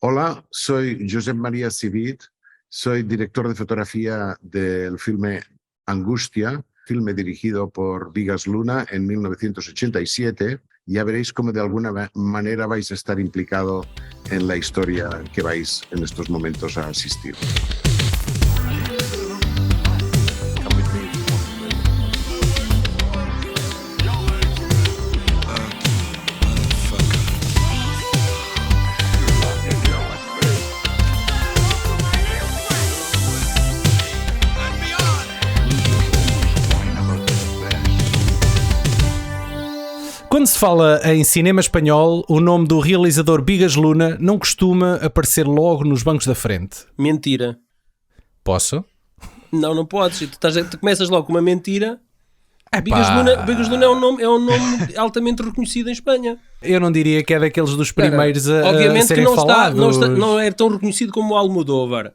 Hola, soy Josep María Civit, soy director de fotografía del filme Angustia, filme dirigido por Bigas Luna en 1987. Ya veréis cómo de alguna manera vais a estar implicado en la historia que vais en estos momentos a asistir. Quando se fala em cinema espanhol, o nome do realizador Bigas Luna não costuma aparecer logo nos bancos da frente. Mentira. Posso? Não podes. Tu começas logo com uma mentira. Epá. Bigas Luna é um nome altamente reconhecido em Espanha. Eu não diria que é daqueles dos primeiros Obviamente a serem que falados. não é tão reconhecido como o Almodóvar.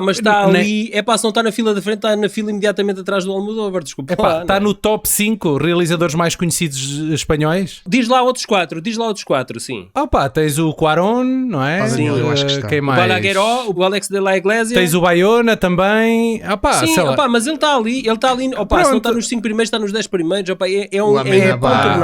Mas está ali, se não está na fila da frente, está na fila imediatamente atrás do Almodóvar, desculpa. Está no top 5 realizadores mais conhecidos espanhóis? Diz lá outros quatro, sim. Tens o Cuarón, não é? Sim, eu acho que está. Quem O mais? Balagueró, o Alex de la Iglesia. Tens o Bayona também. Sim, mas ele está ali, se não está nos 5 primeiros, está nos 10 primeiros,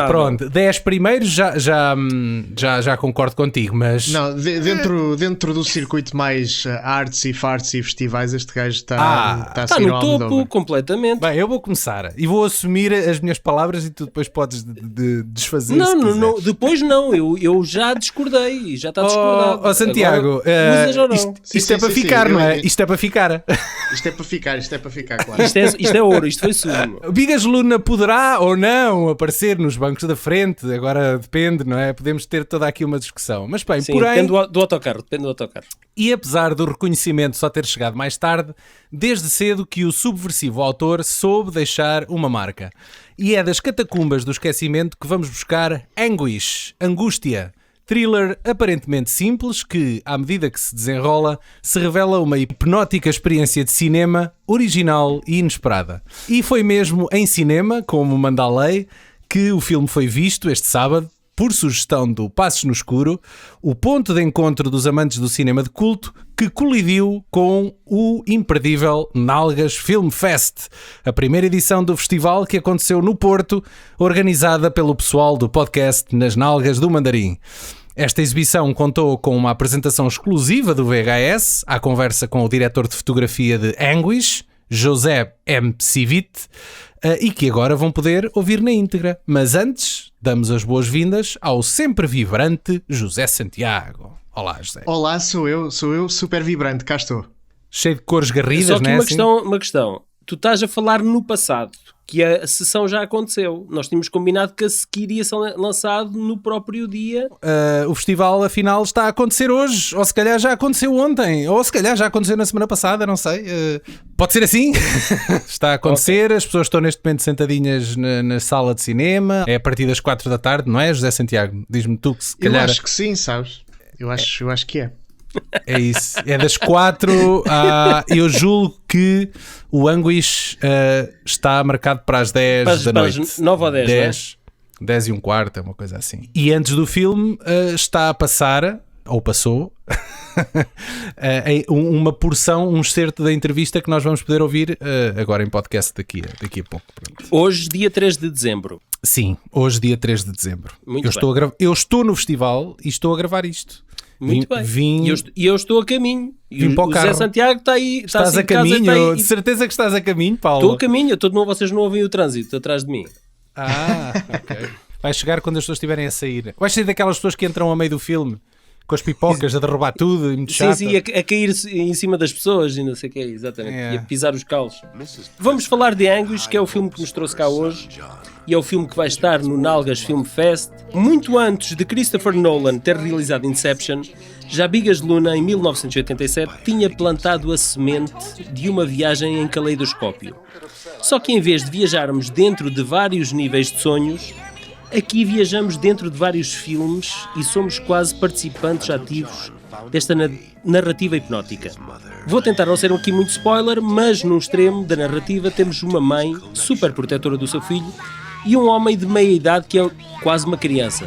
Pronto, 10 primeiros já concordo contigo, mas... Não, dentro do circuito mais artes e farts e festivais, este gajo está a seguir no ao topo, Almodóvar. completamente. Bem, eu vou começar e vou assumir as minhas palavras e tu depois podes desfazer. Não, depois não, eu já discordei, já está discordado. Santiago, Agora, usas ou não? isto é para ficar, não é? Isto é para ficar. Isto é para ficar, claro. Isto é ouro, isto foi sumo. Bigas Luna poderá ou não aparecer nos bancos da frente, agora depende, não é? Podemos ter toda aqui uma discussão. Mas bem, Sim, porém... depende do autocarro. E apesar do reconhecimento só ter chegado mais tarde, desde cedo que o subversivo autor soube deixar uma marca. E é das catacumbas do esquecimento que vamos buscar Anguish, Angústia, thriller aparentemente simples que, à medida que se desenrola, se revela uma hipnótica experiência de cinema original e inesperada. E foi mesmo em cinema, como manda a lei, que o filme foi visto este sábado, por sugestão do Passos no Escuro, o ponto de encontro dos amantes do cinema de culto, que colidiu com o imperdível Nalgas Film Fest, a primeira edição do festival que aconteceu no Porto, organizada pelo pessoal do podcast Nas Nalgas do Mandarim. Esta exibição contou com uma apresentação exclusiva do VHS, à conversa com o diretor de fotografia de Anguish, José M. Civit, e que agora vão poder ouvir na íntegra. Mas antes, damos as boas-vindas ao sempre vibrante José Santiago. Olá, José. Olá, sou eu super vibrante, cá estou. Cheio de cores garridas, Só que não é? uma questão. Tu estás a falar no passado, que a sessão já aconteceu. Nós tínhamos combinado que a seguir iria ser lançado no próprio dia. O festival, afinal, está a acontecer hoje, ou se calhar já aconteceu ontem, ou se calhar já aconteceu na semana passada, não sei. Pode ser assim? Está a acontecer, okay. As pessoas estão neste momento sentadinhas na sala de cinema. É a partir das 4 da tarde, não é, José Santiago? Diz-me tu que se calhar... Eu acho que sim, sabes? Eu acho que é. É isso, é das 4 eu julgo que o Anguish está marcado para as 10 da noite. 9 ou 10, 10 e um quarto, é uma coisa assim. E antes do filme está a passar, ou passou, uma porção, um excerto da entrevista que nós vamos poder ouvir agora em podcast daqui a pouco. Pronto. Hoje, dia 3 de dezembro. Sim, hoje, dia 3 de dezembro. Muito eu estou no festival e estou a gravar isto. Muito bem. E eu estou a caminho. Vim para o carro. O José Santiago está aí. Estás assim a caminho? Casa, de certeza que estás a caminho, Paulo? Estou a caminho. Vocês não ouvem o trânsito atrás de mim. Ok. Vais chegar quando as pessoas estiverem a sair. Vais ser daquelas pessoas que entram a meio do filme com as pipocas a derrubar tudo e muito chata. Sim, a cair em cima das pessoas e não sei o que é, exatamente. E a pisar os calos. Vamos falar de Anguish, que é o filme que nos trouxe cá hoje. E é o filme que vai estar no Nalgas Film Fest. Muito antes de Christopher Nolan ter realizado Inception, já Bigas Luna, em 1987, tinha plantado a semente de uma viagem em caleidoscópio. Só que em vez de viajarmos dentro de vários níveis de sonhos, aqui viajamos dentro de vários filmes e somos quase participantes ativos desta narrativa hipnótica. Vou tentar não ser aqui muito spoiler, mas no extremo da narrativa temos uma mãe super protetora do seu filho e um homem de meia idade que é quase uma criança.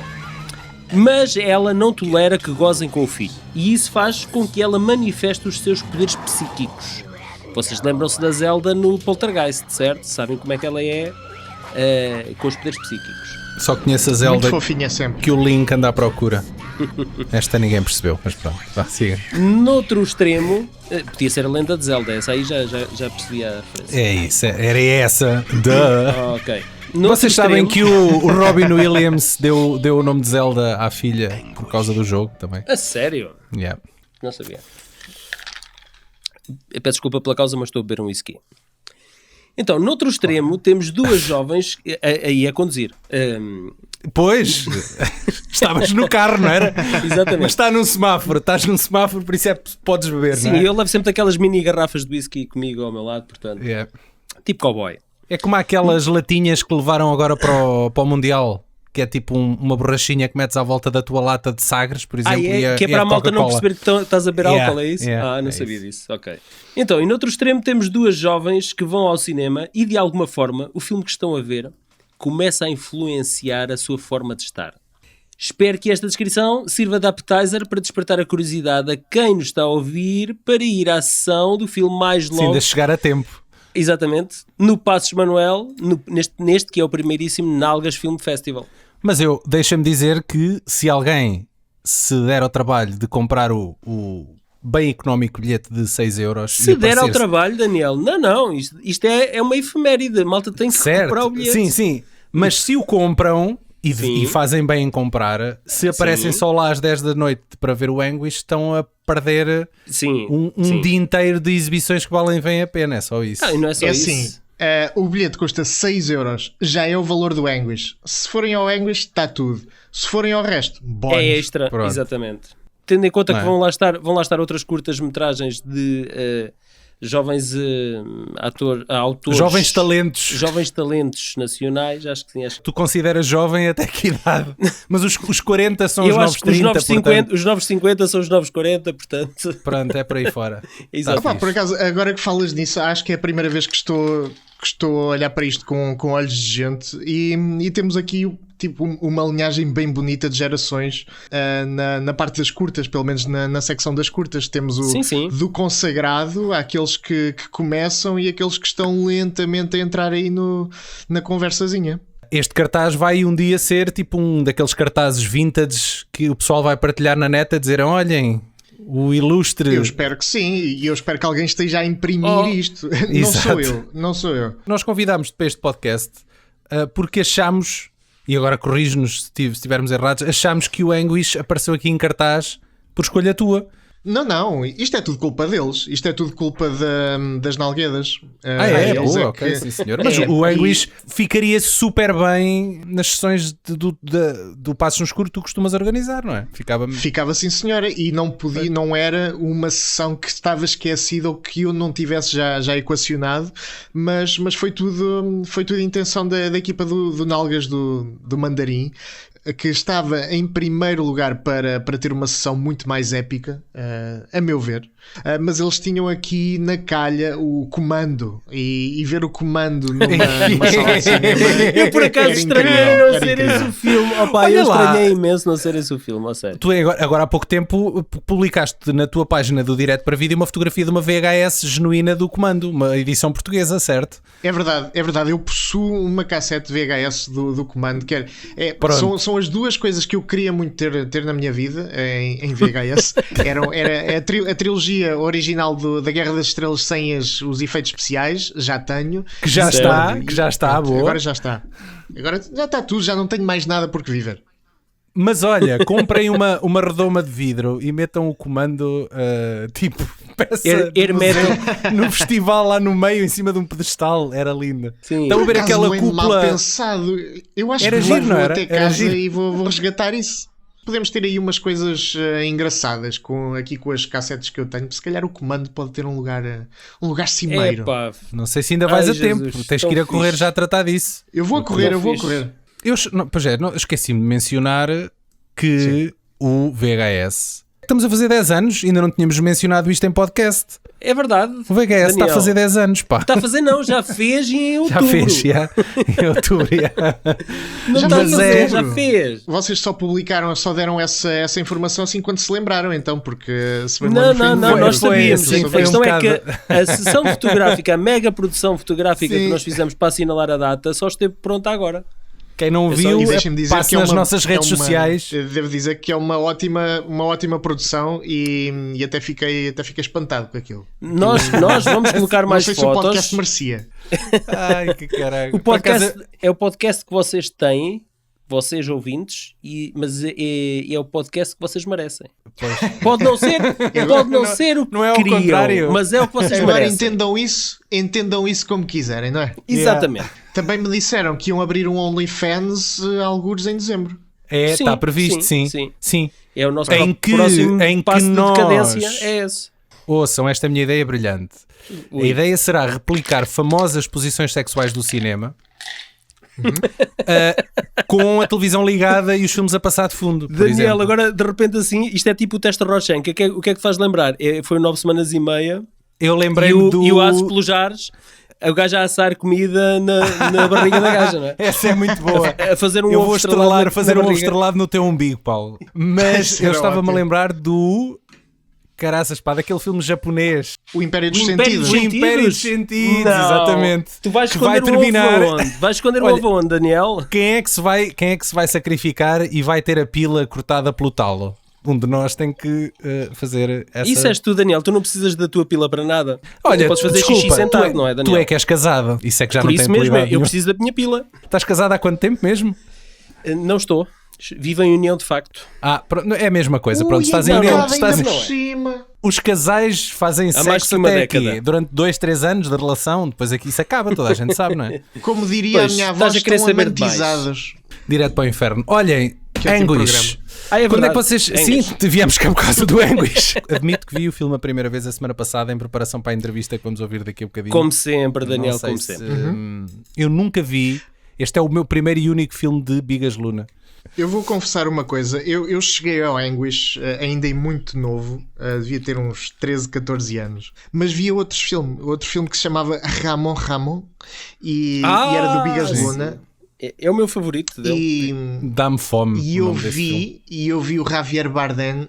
Mas ela não tolera que gozem com o filho. E isso faz com que ela manifeste os seus poderes psíquicos. Vocês lembram-se da Zelda no Poltergeist, certo? Sabem como é que ela é com os poderes psíquicos. Só conheço a Muito Zelda fofinha sempre. que o Link anda à procura. Esta ninguém percebeu, mas pronto, vá, siga. Noutro extremo, podia ser a lenda de Zelda, essa aí já percebi a referência. É isso, era essa. Duh. Ok. Vocês sabem que o Robin Williams deu o nome de Zelda à filha por causa do jogo também. A sério? Yeah. Não sabia. Eu peço desculpa pela causa, mas estou a beber um whisky. Então, noutro extremo, temos duas jovens aí a conduzir. Pois, estavas no carro, não era? Exatamente. Mas estás num semáforo, por isso é que podes beber, Sim, não é? eu levo sempre aquelas mini garrafas de whisky comigo ao meu lado, portanto, Yeah. tipo cowboy. É como aquelas latinhas que levaram agora para o Mundial, que é tipo uma borrachinha que metes à volta da tua lata de Sagres, por exemplo. Que é para a malta não perceber que estás a beber álcool, é isso? Não é sabia isso. disso, ok. Então, e noutro extremo temos duas jovens que vão ao cinema e de alguma forma o filme que estão a ver começa a influenciar a sua forma de estar. Espero que esta descrição sirva de appetizer para despertar a curiosidade a quem nos está a ouvir para ir à sessão do filme mais Sim, logo. de chegar a tempo. Exatamente, no Passos Manuel, neste que é o primeiríssimo Nalgas Film Festival. Mas deixa-me dizer que se alguém se der ao trabalho de comprar o bem económico bilhete de 6 euros... Se der ao trabalho, Daniel, não, isto é uma efeméride, a malta tem que comprar o bilhete. Sim, mas se o compram e fazem bem em comprar, se aparecem só lá às 10 da noite para ver o Anguish, estão a perder um dia inteiro de exibições que valem bem a pena, é só isso. E não é só isso. Assim, o bilhete custa 6 euros, já é o valor do Anguish. Se forem ao Anguish, está tudo. Se forem ao resto, bónus. É extra, Pronto. exatamente. Tendo em conta que vão lá estar outras curtas-metragens de jovens autores... Jovens talentos. Nacionais, acho que sim. Tu consideras jovem até que idade? Mas os 40 são os Eu novos acho que 30, os novos 50 são os novos 40, portanto... Pronto, é por aí fora. Exato. Tá Por acaso, agora que falas nisso, acho que é a primeira vez que estou a olhar para isto com olhos de gente e temos aqui tipo uma linhagem bem bonita de gerações na parte das curtas, pelo menos na secção das curtas. Temos do consagrado, aqueles que começam e aqueles que estão lentamente a entrar aí na conversazinha. Este cartaz vai um dia ser tipo um daqueles cartazes vintage que o pessoal vai partilhar na net a dizer: olhem, o ilustre... Eu espero que sim, e eu espero que alguém esteja a imprimir isto. Não sou eu. Nós convidámos-te para este podcast porque achamos, e agora corrige-nos se estivermos errados, achamos que o Anguish apareceu aqui em cartaz por escolha tua. Não, isto é tudo culpa deles. Isto é tudo culpa das nalguedas. Boa, ok, sim senhor. Mas o Anguish ficaria super bem nas sessões do Passos no Escuro que tu costumas organizar, não é? Ficava sim senhora, e não era uma sessão que estava esquecida ou que eu não tivesse já equacionado, mas foi tudo intenção da equipa do Nalgas do Mandarim, que estava em primeiro lugar para ter uma sessão muito mais épica, a meu ver, mas eles tinham aqui na calha o Comando, e ver o Comando numa sala de cinema. Eu por acaso estranhei não ser esse o filme. Eu estranhei imenso não ser esse o filme, a sério. Tu agora há pouco tempo publicaste na tua página do Direto para Vídeo uma fotografia de uma VHS genuína do Comando, uma edição portuguesa, certo? É verdade, eu possuo uma cassete VHS do Comando, que são as duas coisas que eu queria muito ter na minha vida em VHS. Era a trilogia original da Guerra das Estrelas sem os efeitos especiais, já tenho. Que já está, boa. Agora já está. Agora já está tudo, já não tenho mais nada por que viver. Mas olha, comprem uma redoma de vidro e metam o Comando tipo peça no festival lá no meio, em cima de um pedestal. Era linda. Sim. Estão a ver aquela cúpula. Mal pensado. Eu acho que vou até casa e vou resgatar isso. Podemos ter aí umas coisas engraçadas com as cassetes que eu tenho. Se calhar o Comando pode ter um lugar cimeiro. Não sei se ainda vais a tempo. Tens que ir a correr já a tratar disso. Eu vou a correr. Esqueci-me de mencionar que o VHS estamos a fazer 10 anos, ainda não tínhamos mencionado isto em podcast. É verdade. O VHS está a fazer 10 anos, pá. Está a fazer não, já fez em outubro. Já fez, já. Em outubro, já. Não está a fazer, já fez. Vocês só publicaram, só deram essa informação assim quando se lembraram, então, porque se bem Não, nós sabíamos. Assim, A questão é que a sessão fotográfica, a mega produção fotográfica que nós fizemos para assinalar a data, só esteve pronta agora. Quem não viu, passe nas nossas redes sociais. Devo dizer que é uma ótima produção e até fiquei espantado com aquilo. Nós vamos colocar mais fotos. Não sei se o podcast merecia. Ai, que caralho. O podcast é o podcast que vocês têm, vocês ouvintes, mas é o podcast que vocês merecem. Pois. Pode não ser o que não é queriam, o contrário. mas é o que vocês Agora merecem. entendam isso como quiserem, não é? Exatamente. Também me disseram que iam abrir um OnlyFans algures em dezembro. É, está previsto, sim. É o nosso próximo passo de decadência, é esse. Ouçam esta minha ideia brilhante. A ideia será replicar famosas posições sexuais do cinema com a televisão ligada e os filmes a passar de fundo. Por Daniel, exemplo. agora de repente assim, isto é tipo o teste Rochan. O que é que faz lembrar? Foi 9 semanas e meia. Eu lembrei-me E o aço pelos jares. O gajo a assar comida na barriga da gaja, não é? Essa é muito boa. A fazer um Eu ovo vou estrelado a fazer um ovo estrelado no teu umbigo, Paulo. Mas eu estava-me a lembrar do... Caraças, pá, daquele filme japonês. O Império dos Império Sentidos. dos O Império dos Sentidos, Não. exatamente. Tu vais Que esconder vai o terminar. ovo onde? Vais esconder Olha, o ovo onde, Daniel? Quem é que se vai sacrificar e vai ter a pila cortada pelo talo? Um de nós tem que fazer essa... Isso és tu, Daniel. Tu não precisas da tua pila para nada. Olha, tu podes fazer desculpa, xixi sentado, tu não é, Daniel? Tu é que és casado. Isso é que já Por não isso tem mesmo, utilidade eu nenhuma. preciso da minha pila. Estás casado há quanto tempo mesmo? Não estou. Vivo em união de facto. É a mesma coisa. Pronto, estás em não, união. não, Estás ainda em... por cima. Os casais fazem mais sexo que uma até década. aqui. Durante 2-3 anos de relação. Depois aqui isso acaba, toda a gente sabe, não é? Como diria Pois, a minha avó, estás a querer estão saber de mais. amantizados. Direto para o inferno. Olhem, ótimo Anguish. É Quando é que verdade. vocês... Angus. Sim, viemos cá por causa do Anguish. Admito que vi o filme a primeira vez a semana passada em preparação para a entrevista que vamos ouvir daqui a bocadinho. Como sempre, Não Daniel, sei como se- sempre. Eu nunca vi. Este é o meu primeiro e único filme de Bigas Luna. Eu vou confessar uma coisa. Eu cheguei ao Anguish ainda em muito novo. Devia ter uns 13, 14 anos. Mas via outro filme que se chamava Ramon. E era do Bigas sim. Luna. É o meu favorito dele. E Dá-me fome. E o eu nome desse filme. vi o Javier Bardem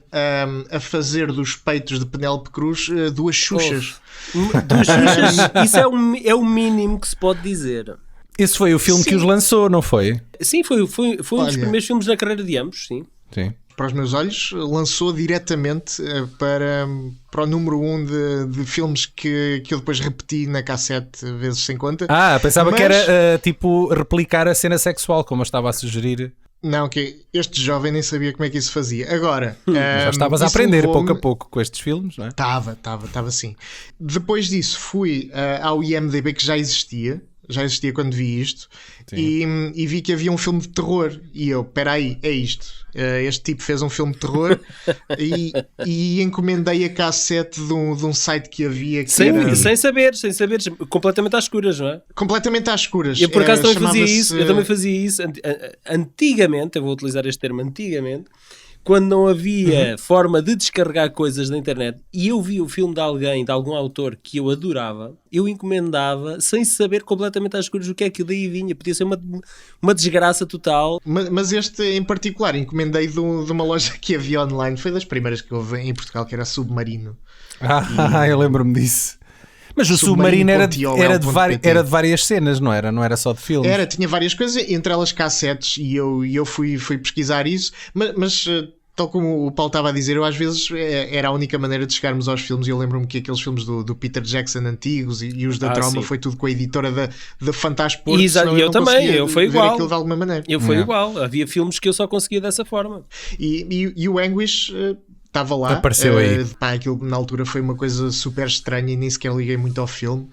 a fazer dos peitos de Penélope Cruz duas xuxas. Duas xuxas, isso é o mínimo que se pode dizer. Esse foi o filme que os lançou, não foi? Sim, foi um dos Olha. primeiros filmes na carreira de ambos, sim. Sim. Para os meus olhos, lançou diretamente para o número 1 de filmes que eu depois repeti na cassete vezes sem conta. Pensava que Mas- era tipo replicar a cena sexual, como eu estava a sugerir. Não, que este jovem nem sabia como é que isso fazia. Agora, Já estavas a isso aprender levou-me- pouco a pouco com estes filmes, não é? Estava sim. Depois disso fui ao IMDb, que já existia quando vi isto, e vi que havia um filme de terror, e eu, peraí, é isto, este tipo fez um filme de terror e encomendei a cassete de um site que havia que era Sem saber, completamente às escuras, não é? completamente às escuras. Eu por acaso também fazia Chamava-se- isso, eu também fazia isso antigamente, eu vou utilizar este termo antigamente, quando não havia forma de descarregar coisas da internet e eu via o filme de alguém, de algum autor que eu adorava, eu encomendava sem saber completamente às escuras o que é que daí vinha. Podia ser uma desgraça total. Mas este em particular encomendei de uma loja que havia online, foi das primeiras que houve em Portugal, que era Submarino. Eu lembro-me disso. Mas o Submarino era de várias cenas, não era? Não era só de filmes. Tinha várias coisas, entre elas cassetes, e eu fui pesquisar isso, mas tal como o Paulo estava a dizer, eu às vezes era a única maneira de chegarmos aos filmes, e eu lembro-me que aqueles filmes do Peter Jackson antigos e os da Trauma sim. foi tudo com a editora da Fantasport. Exato, senão eu não também, conseguia eu fui ver igual. aquilo de alguma maneira. Eu fui igual, havia filmes que eu só conseguia dessa forma. E o Anguish estava lá. Apareceu aí. Aquilo na altura foi uma coisa super estranha e nem sequer liguei muito ao filme.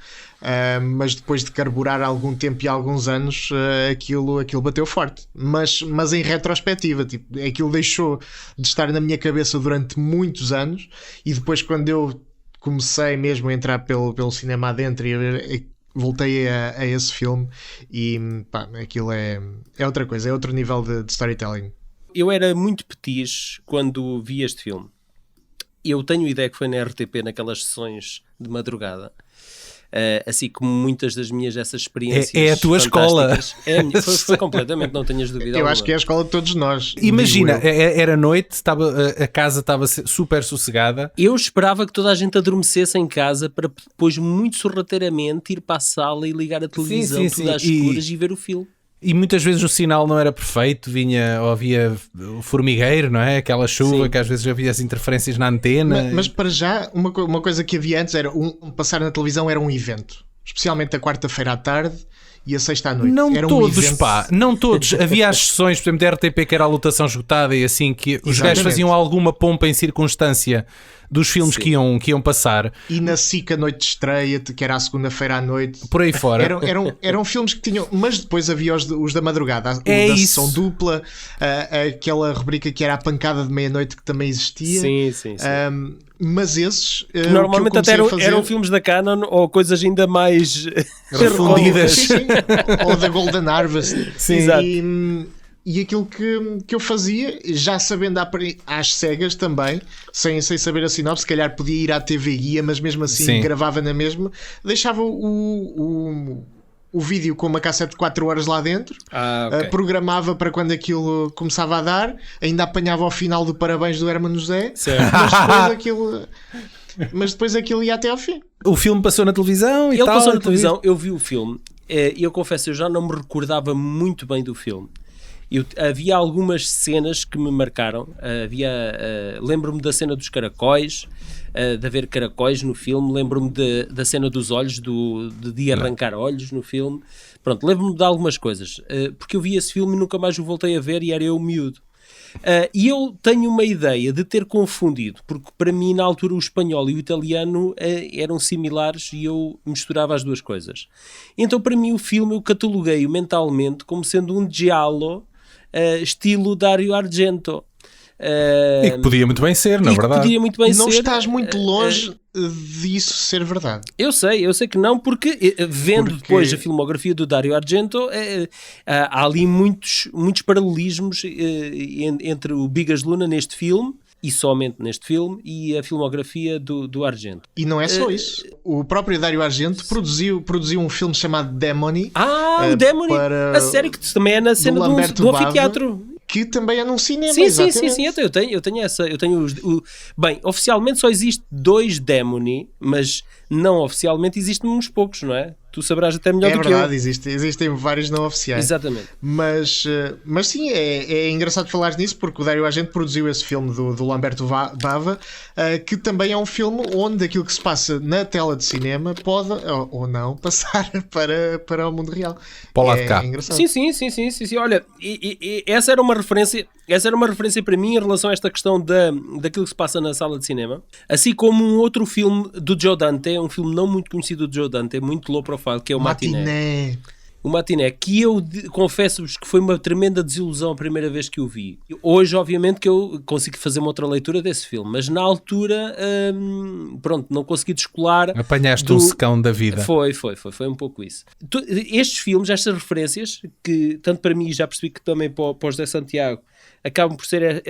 Mas depois de carburar algum tempo e alguns anos, aquilo bateu forte. Mas em retrospectiva, tipo, aquilo deixou de estar na minha cabeça durante muitos anos, e depois, quando eu comecei mesmo a entrar pelo cinema adentro e a ver, voltei a esse filme, e pá, aquilo é outra coisa, é outro nível de storytelling. Eu era muito petis quando vi este filme. eu tenho ideia que foi na RTP, naquelas sessões de madrugada. Assim como muitas das minhas essas experiências é a tua escola. Foi completamente, não tenhas dúvida alguma. Acho que é a escola de todos nós. Imagina, era noite, a casa estava super sossegada. Eu esperava que toda a gente adormecesse em casa para depois, muito sorrateiramente, ir para a sala e ligar a televisão tudo às escuras e ver o filme. E muitas vezes o sinal não era perfeito, havia formigueiro, não é? Aquela chuva que às vezes havia as interferências na antena. Mas para já, uma coisa que havia antes era passar na televisão era um evento. Especialmente a quarta-feira à tarde e a sexta à noite. Não era todos, um evento... não todos. Havia as sessões, por exemplo, da RTP que era a lotação esgotada e assim, que os gajos faziam alguma pompa em circunstância dos filmes que iam passar. E na SIC a noite de estreia, que era a segunda-feira à noite. Por aí fora. Eram filmes que tinham... Mas depois havia os da madrugada. Da sessão dupla. Aquela rubrica que era a pancada de meia-noite que também existia. Sim. Mas esses... normalmente até eram filmes da Canon ou coisas ainda mais... refundidas. Sim. Ou da Golden Harvest. Sim, exato. E aquilo que eu fazia, já sabendo às cegas também, sem saber a sinopse, se calhar podia ir à TV Guia, mas mesmo assim gravava na mesma, deixava o vídeo com uma cassete de 4 horas lá dentro, programava para quando aquilo começava a dar, ainda apanhava ao final do Parabéns do Hermano José, mas depois aquilo ia até ao fim. O filme passou na televisão e tal. Ele passou na televisão, eu vi o filme, e eu confesso, eu já não me recordava muito bem do filme. Havia algumas cenas que me marcaram. Lembro-me da cena dos caracóis, de haver caracóis no filme. Lembro-me da cena dos olhos, de arrancar olhos no filme. Pronto, lembro-me de algumas coisas, porque eu vi esse filme e nunca mais o voltei a ver, e era eu miúdo. E eu tenho uma ideia de ter confundido, porque para mim na altura o espanhol e o italiano eram similares e eu misturava as duas coisas. Então para mim o filme eu cataloguei-o mentalmente como sendo um giallo estilo Dario Argento. E que podia muito bem ser, na verdade. Podia muito bem não ser. Estás muito longe disso ser verdade. Eu sei que não, porque vendo depois a filmografia do Dario Argento, há ali muitos paralelismos entre o Bigas Luna neste filme, e somente neste filme, e a filmografia do Argento. E não é só isso. O próprio Dario Argento produziu um filme chamado Demony. O Demony, a série que também é na cena do anfiteatro. Que também é num cinema. Sim, eu tenho essa. Bem, oficialmente só existe 2 Demony, mas não oficialmente existem uns poucos, não é? Tu saberás até melhor do que eu. É verdade, existem vários não oficiais. Exatamente. Mas sim, é engraçado falar nisso, porque o Dario Argento produziu esse filme do Lamberto Bava, que também é um filme onde aquilo que se passa na tela de cinema pode, ou não, passar para o mundo real. Para o lado de cá. Engraçado. Sim. Olha, essa era uma referência para mim em relação a esta questão daquilo que se passa na sala de cinema. Assim como um outro filme do Joe Dante, um filme não muito conhecido do Joe Dante, muito low profile, que é o Matiné. O Matiné, que eu confesso-vos que foi uma tremenda desilusão a primeira vez que o vi. Hoje, obviamente, que eu consigo fazer uma outra leitura desse filme, mas na altura, não consegui descolar. Apanhaste um secão da vida. Foi um pouco isso. Estes filmes, estas referências, que tanto para mim, já percebi que também para o José Santiago, acabam por ser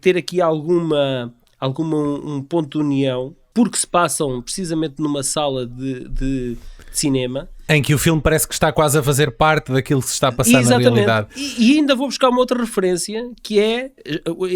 ter aqui um ponto de união, porque se passam precisamente numa sala de cinema. Em que o filme parece que está quase a fazer parte daquilo que se está a passar na realidade. E ainda vou buscar uma outra referência, que é,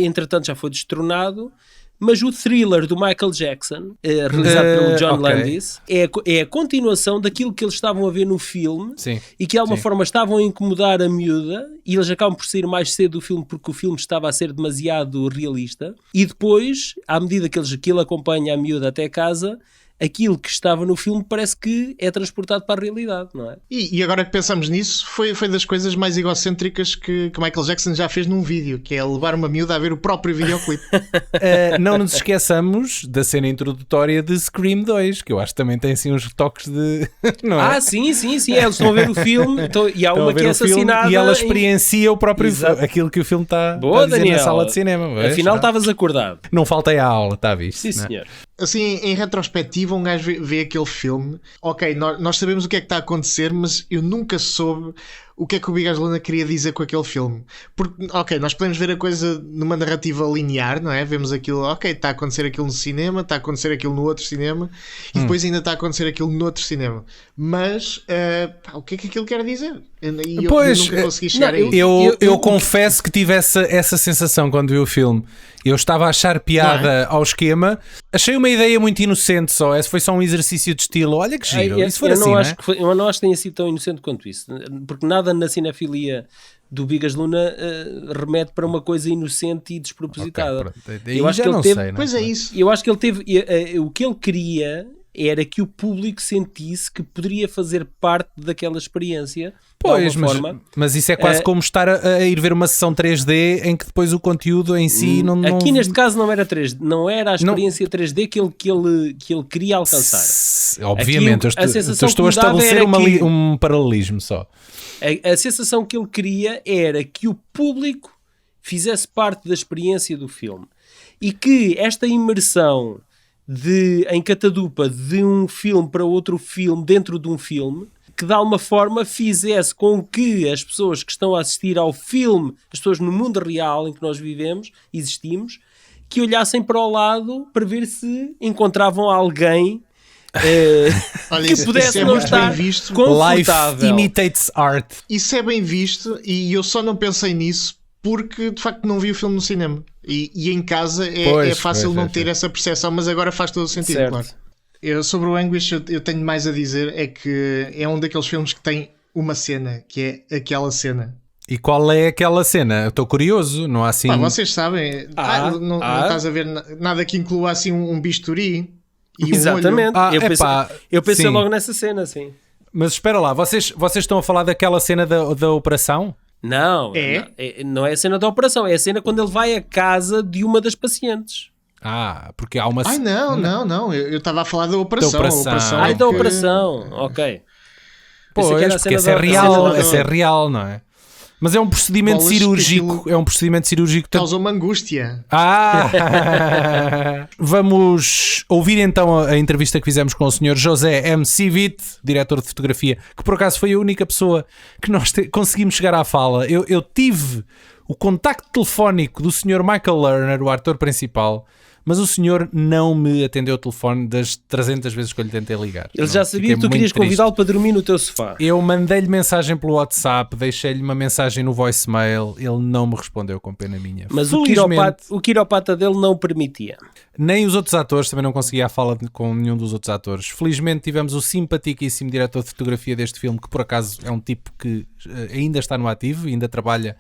entretanto já foi destronado, mas o Thriller do Michael Jackson, realizado pelo John Landis, é a continuação daquilo que eles estavam a ver no filme. Sim, e que de alguma forma estavam a incomodar a miúda, e eles acabam por sair mais cedo do filme porque o filme estava a ser demasiado realista, e depois, à medida que ele acompanha a miúda até casa, aquilo que estava no filme parece que é transportado para a realidade, não é? E agora que pensamos nisso, foi das coisas mais egocêntricas que Michael Jackson já fez num vídeo, que é levar uma miúda a ver o próprio videoclipe. Não nos esqueçamos da cena introdutória de Scream 2, que eu acho que também tem assim uns toques de... Não é? Sim, eles estão a ver o filme, e há uma que é assassinada. E ela experiencia o próprio aquilo que o filme está a dizer Daniel, na sala de cinema. Afinal estavas acordado. Não faltei à aula, está visto? Sim, senhor. Assim, em retrospectiva, um gajo vê aquele filme, ok, nós sabemos o que é que está a acontecer, mas eu nunca soube o que é que o Bigas Luna queria dizer com aquele filme. Porque, ok, nós podemos ver a coisa numa narrativa linear, não é? Vemos aquilo, ok, está a acontecer aquilo no cinema, está a acontecer aquilo no outro cinema e depois ainda está a acontecer aquilo no outro cinema. Mas o que é que aquilo quer dizer? E eu nunca consegui chegar a isso. Eu confesso que tive essa sensação quando vi o filme. Eu estava a achar piada ao esquema, achei uma ideia muito inocente só, esse foi só um exercício de estilo, olha que giro, isso for assim, eu não acho que tenha sido tão inocente quanto isso, porque nada na cinefilia do Bigas Luna remete para uma coisa inocente e despropositada. Okay, eu acho que ele teve, pois é isso. Eu acho que ele teve, o que ele queria era que o público sentisse que poderia fazer parte daquela experiência. Pois, mas isso é quase como estar a ir ver uma sessão 3D em que depois o conteúdo em si não... Aqui neste caso não era 3D, não era a experiência 3D que ele queria alcançar. Obviamente, eu estou a estabelecer um paralelismo só. A sensação que ele queria era que o público fizesse parte da experiência do filme e que esta imersão em catadupa de um filme para outro filme dentro de um filme, que de alguma forma fizesse com que as pessoas que estão a assistir ao filme, as pessoas no mundo real em que nós existimos, que olhassem para o lado para ver se encontravam alguém olha, que pudesse não estar confortável. Life imitates art. Isso é bem visto e eu só não pensei nisso porque de facto não vi o filme no cinema e em casa é fácil não ter essa percepção, mas agora faz todo o sentido, certo. Claro. Sobre o Anguish eu tenho mais a dizer, é que é um daqueles filmes que tem uma cena, que é aquela cena. E qual é aquela cena? Eu estou curioso, não há assim... vocês sabem, não estás a ver nada que inclua assim um bisturi e exatamente. Um olho. Eu pensei logo nessa cena, sim. Mas espera lá, vocês estão a falar daquela cena da operação? Não é a cena da operação, é a cena quando ele vai à casa de uma das pacientes. Porque há uma... não, eu estava a falar da operação. Da operação, ok. Pois, porque essa é real, não é? Mas é um procedimento cirúrgico. É um procedimento cirúrgico. Causa uma angústia. Vamos ouvir então a entrevista que fizemos com o Sr. José M. Civit, diretor de fotografia, que por acaso foi a única pessoa que nós conseguimos chegar à fala. Eu tive o contacto telefónico do Sr. Michael Lerner, o ator principal, mas o senhor não me atendeu o telefone das 300 vezes que eu lhe tentei ligar. Ele já sabia que tu querias convidá-lo para dormir no teu sofá. Eu mandei-lhe mensagem pelo WhatsApp, deixei-lhe uma mensagem no voicemail, ele não me respondeu, com pena minha. Mas o quiropata dele não permitia. Nem os outros atores, também não conseguia a fala com nenhum dos outros atores. Felizmente tivemos o simpaticíssimo diretor de fotografia deste filme, que por acaso é um tipo que ainda está no ativo, ainda trabalha.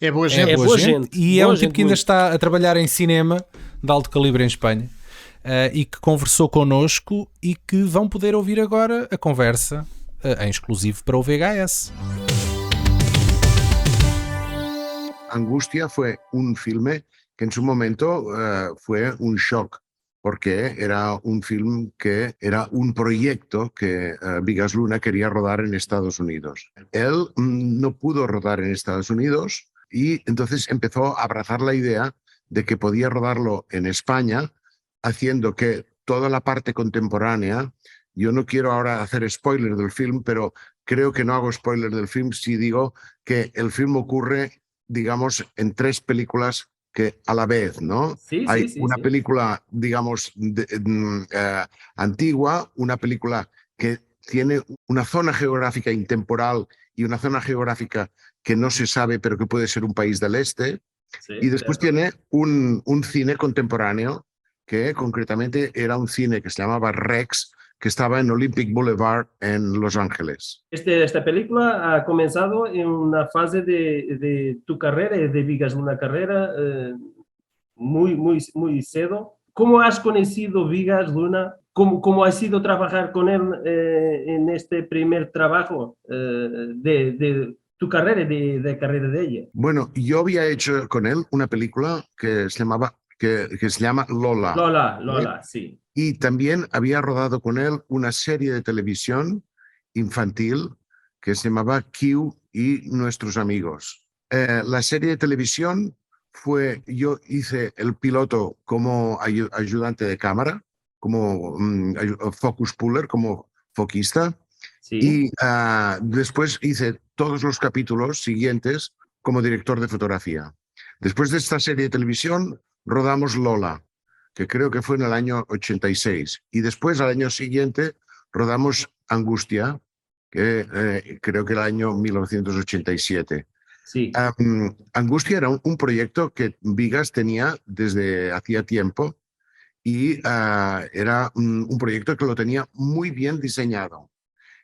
É boa gente. É boa gente. E é um tipo que ainda está a trabalhar em cinema de alto calibre em Espanha e que conversou connosco e que vão poder ouvir agora a conversa em exclusivo para o VHS. Angustia fue un filme que en su momento fue un shock porque era un film que era un proyecto que Bigas Luna quería rodar en Estados Unidos. Él no pudo rodar en Estados Unidos y entonces empezó a abrazar la idea de que podía rodarlo en España, haciendo que toda la parte contemporánea, yo no quiero ahora hacer spoiler del film, pero creo que no hago spoiler del film si digo que el film ocurre, digamos, en 3 películas que a la vez, ¿no? Hay una película, digamos, antigua, una película que tiene una zona geográfica intemporal y una zona geográfica que no se sabe, pero que puede ser un país del este. Y después tiene un cine contemporáneo que concretamente era un cine que se llamaba Rex, que estaba en Olympic Boulevard en Los Ángeles. Esta película ha comenzado en una fase de tu carrera, de Bigas, una carrera muy cedo. ¿Cómo has conocido Bigas Luna? ¿Cómo ha sido trabajar con él en este primer trabajo de tu carrera y de carrera de ella? Bueno, yo había hecho con él una película que se llama Lola. Lola, sí. Y también había rodado con él una serie de televisión infantil que se llamaba Q y Nuestros Amigos. La serie de televisión yo hice el piloto como ayudante de cámara, como focus puller, como foquista, Y después hice todos los capítulos siguientes como director de fotografía. Después de esta serie de televisión rodamos Lola, que creo que fue en el año 86. Y después, al año siguiente, rodamos Angustia, que creo que el año 1987. Sí. Angustia era un proyecto que Vigas tenía desde hacía tiempo y era un proyecto que lo tenía muy bien diseñado.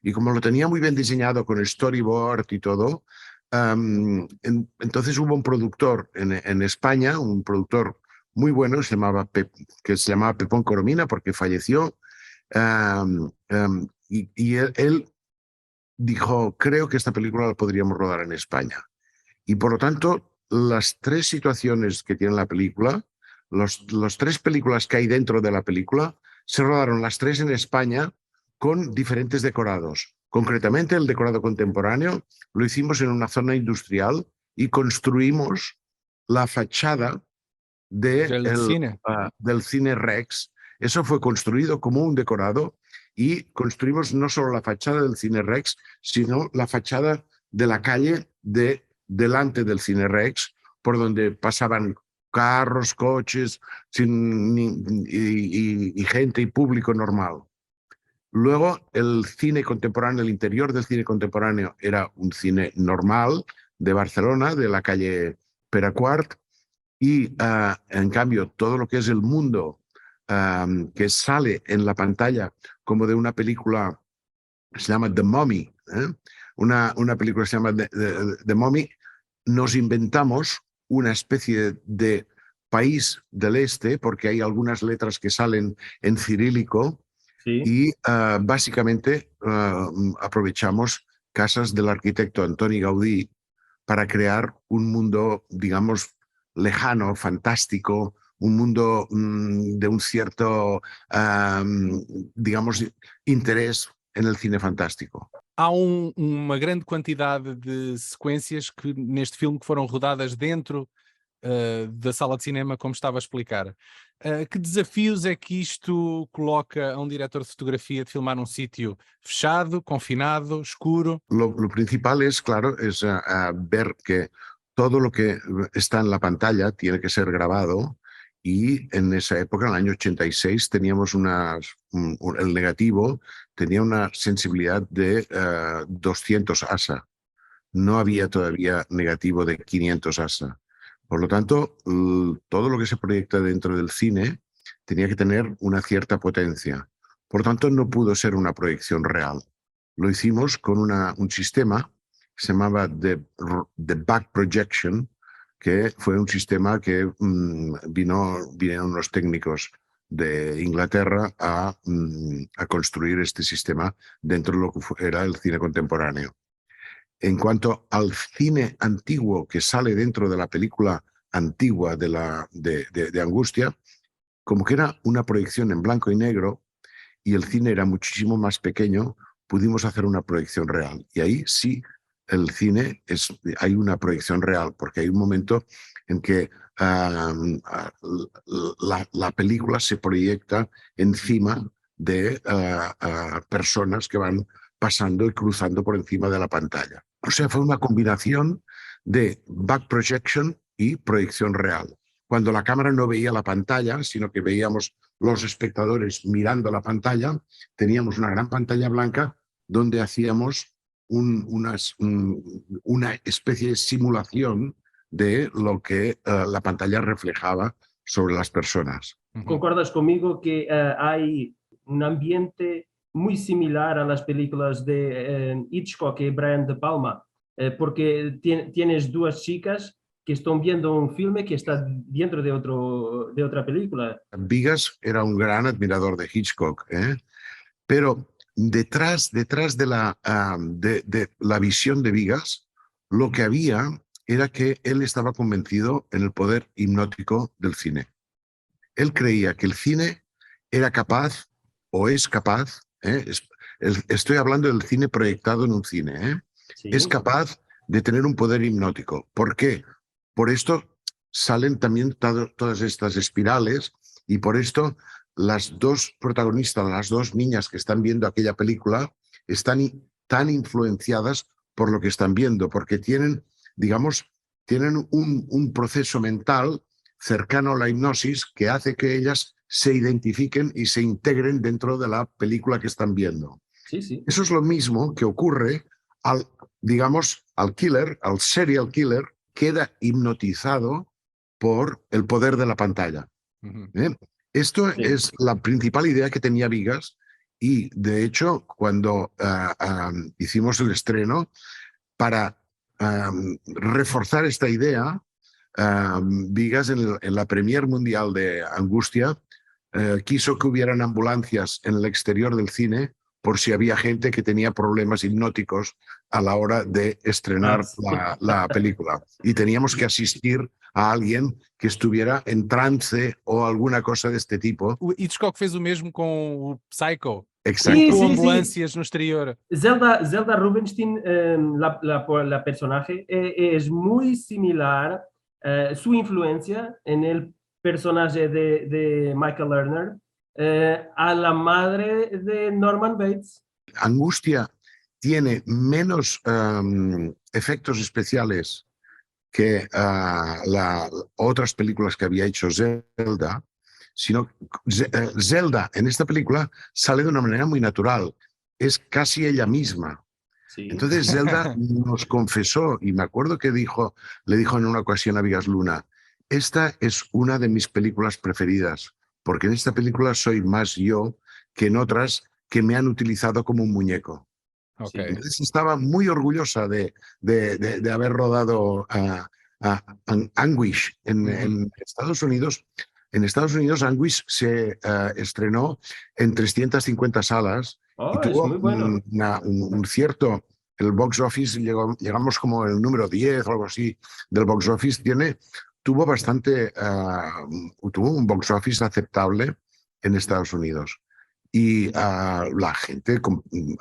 Y como lo tenía muy bien diseñado con el storyboard y todo, entonces hubo un productor en España, un productor muy bueno, que se llamaba Pepón Coromina, porque falleció, y él dijo, creo que esta película la podríamos rodar en España. Y por lo tanto, las tres situaciones que tiene la película, las tres películas que hay dentro de la película, se rodaron las tres en España con diferentes decorados. Concretamente, el decorado contemporáneo lo hicimos en una zona industrial y construimos la fachada del cine Rex. Eso fue construido como un decorado y construimos no solo la fachada del cine Rex, sino la fachada de la calle delante del cine Rex, por donde pasaban carros, coches y gente y público normal. Luego el cine contemporáneo, el interior del cine contemporáneo era un cine normal de Barcelona, de la calle Peraquart, y en cambio todo lo que es el mundo que sale en la pantalla como de una película que se llama The Mummy, una película que se llama The Mummy, nos inventamos una especie de país del este, porque hay algunas letras que salen en cirílico, y básicamente aprovechamos casas del arquitecto Antoni Gaudí para crear un mundo, digamos, lejano, fantástico, un mundo de un cierto, digamos, interés en el cine fantástico. Há uma grande quantidade de sequências que neste filme que foram rodadas dentro da sala de cinema, como estava a explicar. Que desafios é que isto coloca a diretor de fotografía de filmar num sitio fechado, confinado, escuro? Lo principal es, claro, es ver que todo lo que está en la pantalla tiene que ser grabado, y en esa época, en el año 86, teníamos el negativo tenía una sensibilidad de 200 ASA. No había todavía negativo de 500 ASA. Por lo tanto, todo lo que se proyecta dentro del cine tenía que tener una cierta potencia. Por lo tanto, no pudo ser una proyección real. Lo hicimos con un sistema que se llamaba The Back Projection, que fue un sistema que vinieron unos técnicos de Inglaterra a construir este sistema dentro de lo que era el cine contemporáneo. En cuanto al cine antiguo que sale dentro de la película antigua de Angustia, como que era una proyección en blanco y negro y el cine era muchísimo más pequeño, pudimos hacer una proyección real. Y ahí sí, el cine hay una proyección real, porque hay un momento en que la película se proyecta encima de personas que van pasando y cruzando por encima de la pantalla. O sea, fue una combinación de back projection y proyección real. Cuando la cámara no veía la pantalla, sino que veíamos los espectadores mirando la pantalla, teníamos una gran pantalla blanca donde hacíamos una especie de simulación de lo que la pantalla reflejaba sobre las personas. ¿Concordas conmigo que hay un ambiente muy similar a las películas de Hitchcock y Brian De Palma? Porque tienes dos chicas que están viendo un filme que está dentro de otra película. Vigas era un gran admirador de Hitchcock, pero detrás de la visión de Vigas, lo que había era que él estaba convencido en el poder hipnótico del cine. Él creía que el cine era capaz, o es capaz, estoy hablando del cine proyectado en un cine, Sí. es capaz de tener un poder hipnótico. ¿Por qué? Por esto salen también todas estas espirales, y por esto las dos protagonistas, las dos niñas que están viendo aquella película, están tan influenciadas por lo que están viendo, porque tienen, digamos, tienen un proceso mental cercano a la hipnosis que hace que ellas se identifiquen y se integren dentro de la película que están viendo. Sí, sí. Eso es lo mismo que ocurre al, digamos, al killer, al serial killer, queda hipnotizado por el poder de la pantalla. ¿Eh? Esto es la principal idea que tenía Vigas, y de hecho cuando hicimos el estreno, para reforzar esta idea, Vigas en la premier mundial de Angustia quiso que hubieran ambulancias en el exterior del cine por si había gente que tenía problemas hipnóticos a la hora de estrenar la película. Y teníamos que asistir a alguien que estuviera en trance o alguna cosa de este tipo. O Hitchcock fez o mesmo com o Psycho. Exacto. Com ambulâncias no exterior. Zelda Rubinstein, la personaje, es muy similar, su influencia en el personaje de Michael Lerner, a la madre de Norman Bates. Angustia tiene menos efectos especiales que otras películas que había hecho Zelda, sino Zelda en esta película sale de una manera muy natural, es casi ella misma. Sí. Entonces Zelda nos confesó, y me acuerdo que le dijo en una ocasión a Vigas Luna, esta es una de mis películas preferidas, porque en esta película soy más yo que en otras que me han utilizado como un muñeco. Okay. Entonces estaba muy orgullosa de haber rodado Anguish en Estados Unidos. En Estados Unidos Anguish se estrenó en 350 salas y tuvo muy bueno. un cierto... El box office, llegamos como el número 10 o algo así del box office. Tuvo un box office aceptable en Estados Unidos. Y la gente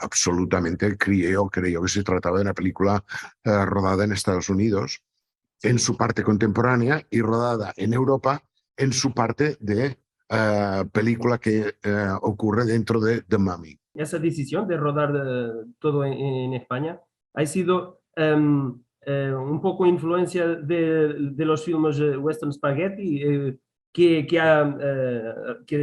absolutamente creyó que se trataba de una película rodada en Estados Unidos, en su parte contemporánea, y rodada en Europa en su parte de película que ocurre dentro de The Mummy. Esa decisión de rodar todo en España ha sido un poco influencia de los filmes Western Spaghetti, que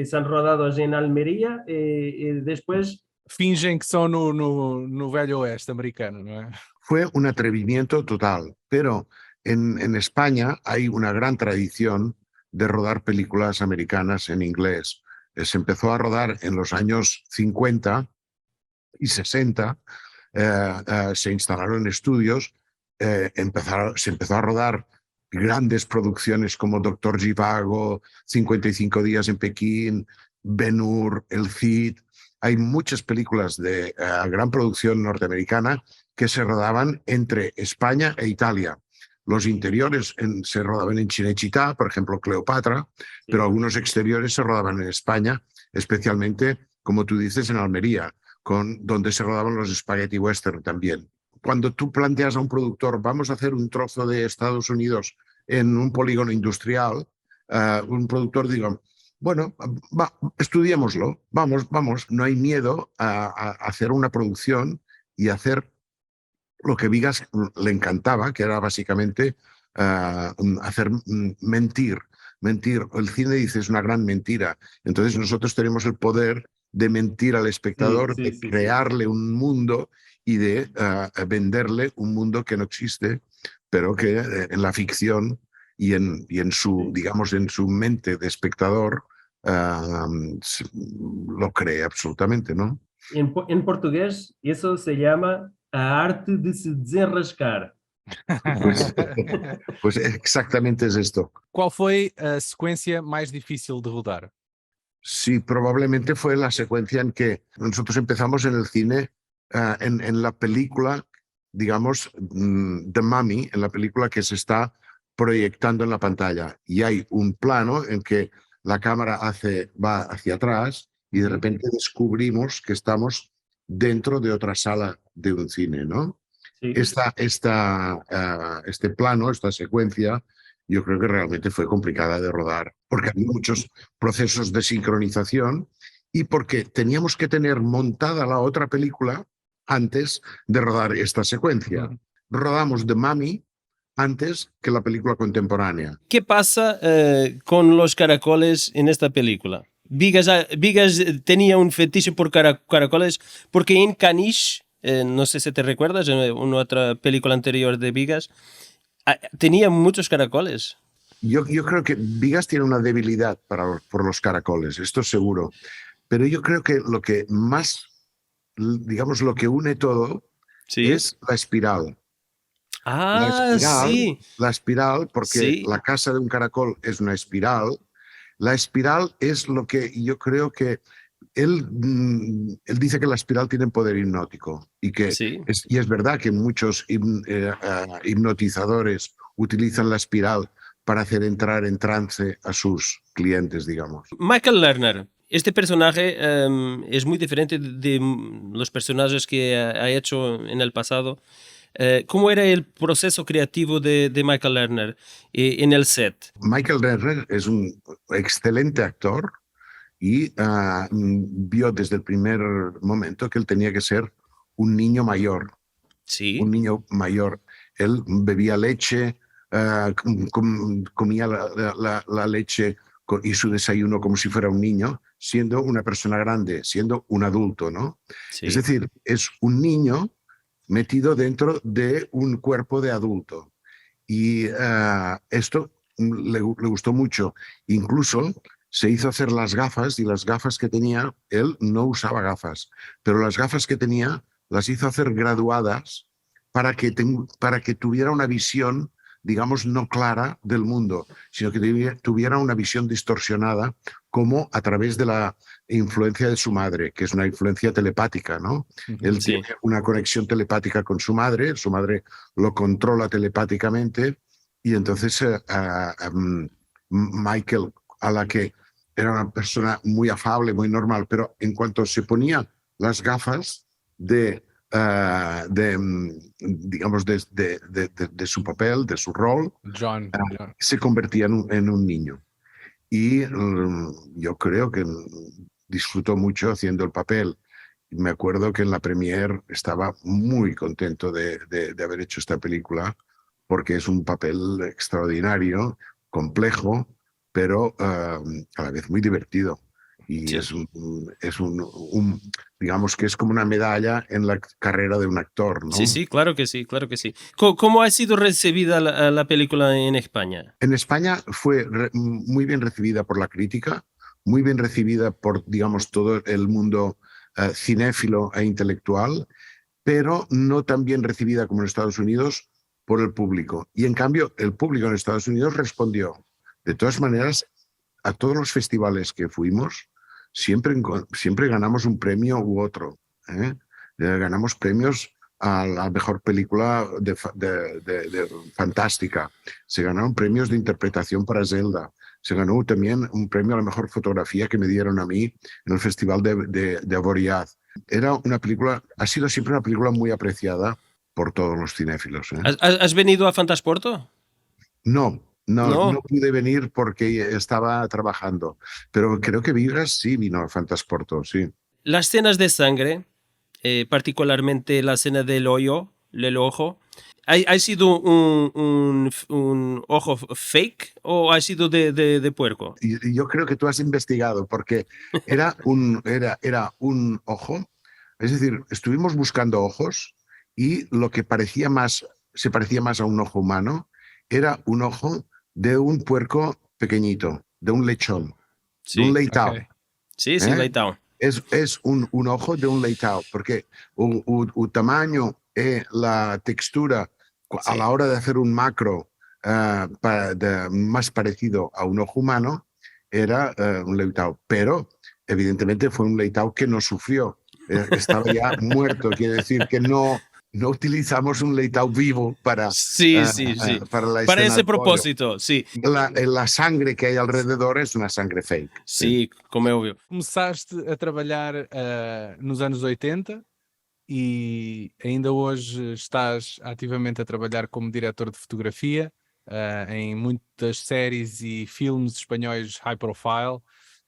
se han rodado en Almería y después... Fingem que son no Velho Oeste americano, ¿no es? Fue un atrevimiento total, pero en España hay una gran tradición de rodar películas americanas en inglés. Se empezó a rodar en los años 50 y 60, se instalaron estudios, se empezó a rodar grandes producciones como Doctor Zhivago, 55 días en Pekín, Ben-Hur, El Cid. Hay muchas películas de gran producción norteamericana que se rodaban entre España e Italia. Los interiores se rodaban en Cinecittà, por ejemplo, Cleopatra, pero algunos exteriores se rodaban en España, especialmente, como tú dices, en Almería, donde se rodaban los spaghetti western también. Cuando tú planteas a un productor, vamos a hacer un trozo de Estados Unidos en un polígono industrial, un productor diga, bueno, estudiémoslo, vamos, no hay miedo a hacer una producción y hacer lo que Vigas le encantaba, que era básicamente hacer mentir. El cine, dice, es una gran mentira. Entonces nosotros tenemos el poder de mentir al espectador, de crearle un mundo y de venderle un mundo que no existe, pero que en la ficción y en su, digamos, en su mente de espectador lo cree absolutamente, ¿no? En portugués eso se llama a arte de se desenrascar. Pues exactamente es esto. Qual foi a sequência mais difícil de rodar? Sí, probablemente fue la secuencia en que nosotros empezamos en el cine, en la película, digamos, The Mummy, en la película que se está proyectando en la pantalla. Y hay un plano en que la cámara va hacia atrás y de repente descubrimos que estamos dentro de otra sala de un cine, ¿no? Sí. Este plano, esta secuencia, yo creo que realmente fue complicada de rodar, porque había muchos procesos de sincronización y porque teníamos que tener montada la otra película antes de rodar esta secuencia. Rodamos The Mummy antes que la película contemporánea. ¿Qué pasa con los caracoles en esta película? Vigas tenía un fetiche por caracoles porque en Caniche, no sé si te recuerdas, en una otra película anterior de Vigas, tenía muchos caracoles. Yo creo que Vigas tiene una debilidad por los caracoles, esto seguro. Pero yo creo que lo que más, digamos, lo que une todo es la espiral. Sí. La espiral, porque la casa de un caracol es una espiral. La espiral es lo que yo creo que él dice que la espiral tiene poder hipnótico y es verdad que muchos hipnotizadores utilizan la espiral para hacer entrar en trance a sus clientes, digamos. Michael Lerner, este personaje es muy diferente de los personajes que ha hecho en el pasado. ¿Cómo era el proceso creativo de Michael Lerner en el set? Michael Lerner es un excelente actor y vio desde el primer momento que él tenía que ser un niño mayor. Sí. Un niño mayor. Él bebía leche, comía la leche y su desayuno como si fuera un niño, siendo una persona grande, siendo un adulto, ¿no? Sí. Es decir, es un niño metido dentro de un cuerpo de adulto. Y esto le gustó mucho. Incluso se hizo hacer las gafas, y las gafas que tenía, él no usaba gafas, pero las gafas que tenía las hizo hacer graduadas para que tuviera una visión, digamos, no clara del mundo, sino que tuviera una visión distorsionada, como a través de la influencia de su madre, que es una influencia telepática, ¿no? Él tiene una conexión telepática con su madre lo controla telepáticamente, y entonces Michael, a la que era una persona muy afable, muy normal, pero en cuanto se ponía las gafas digamos, de su papel, de su rol, John. se convertía en un niño. Y yo creo que disfrutó mucho haciendo el papel. Me acuerdo que en la premier estaba muy contento de haber hecho esta película, porque es un papel extraordinario, complejo, pero a la vez muy divertido. Y es digamos que es como una medalla en la carrera de un actor, ¿no? Sí, claro que sí, claro que sí. ¿Cómo ha sido recibida la película en España? En España fue muy bien recibida por la crítica, muy bien recibida por, digamos, todo el mundo cinéfilo e intelectual, pero no tan bien recibida como en Estados Unidos por el público. Y en cambio, el público en Estados Unidos respondió. De todas maneras, a todos los festivales que fuimos, siempre ganamos un premio u otro. Ganamos premios a la mejor película fantástica. Se ganaron premios de interpretación para Zelda. Se ganó también un premio a la mejor fotografía que me dieron a mí en el Festival de Avoriaz. Era una película, ha sido siempre una película muy apreciada por todos los cinéfilos. ¿Has venido a Fantasporto? No pude venir porque estaba trabajando, pero creo que Vigas sí vino a Fantasporto, sí. Las escenas de sangre, particularmente la escena del ojo, ¿ha sido un ojo fake o ha sido de puerco? Y yo creo que tú has investigado, porque era un ojo, es decir, estuvimos buscando ojos y lo que se parecía más a un ojo humano era un ojo de un puerco pequeñito, de un lechón, de un leitao. Okay. Sí, leitao. Es un ojo de un leitao, porque el tamaño y la textura a la hora de hacer un macro más parecido a un ojo humano era un leitao, pero evidentemente fue un leitao que no sufrió, estaba ya muerto, quiere decir que no utilizamos un leitao vivo para para ese propósito, sí. La sangre que hay alrededor es una sangre fake. Sí, como é óbvio. Começaste a trabalhar nos anos 80 e ainda hoje estás ativamente a trabalhar como diretor de fotografia em muitas séries e filmes espanhóis high profile.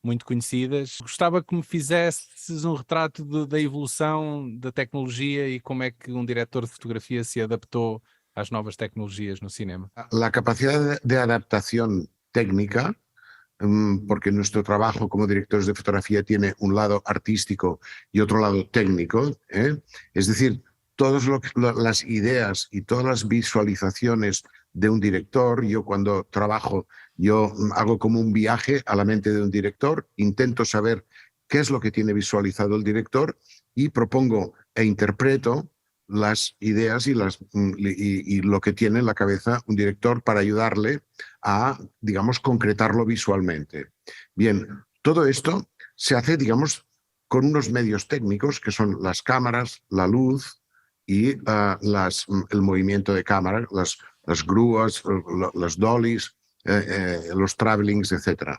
muito conhecidas. Gostava que me fizesses um retrato da evolução da tecnologia e como é que um diretor de fotografia se adaptou às novas tecnologias no cinema. La capacidad de adaptación técnica, porque nuestro trabajo como directores de fotografía tiene un lado artístico y otro lado técnico, es decir, todas las ideas y todas las visualizaciones de un director, yo cuando trabajo, yo hago como un viaje a la mente de un director, intento saber qué es lo que tiene visualizado el director y propongo e interpreto las ideas y lo que tiene en la cabeza un director para ayudarle a, digamos, concretarlo visualmente. Bien, todo esto se hace, digamos, con unos medios técnicos que son las cámaras, la luz y el movimiento de cámara, las grúas, los dollies, los travelings, etc.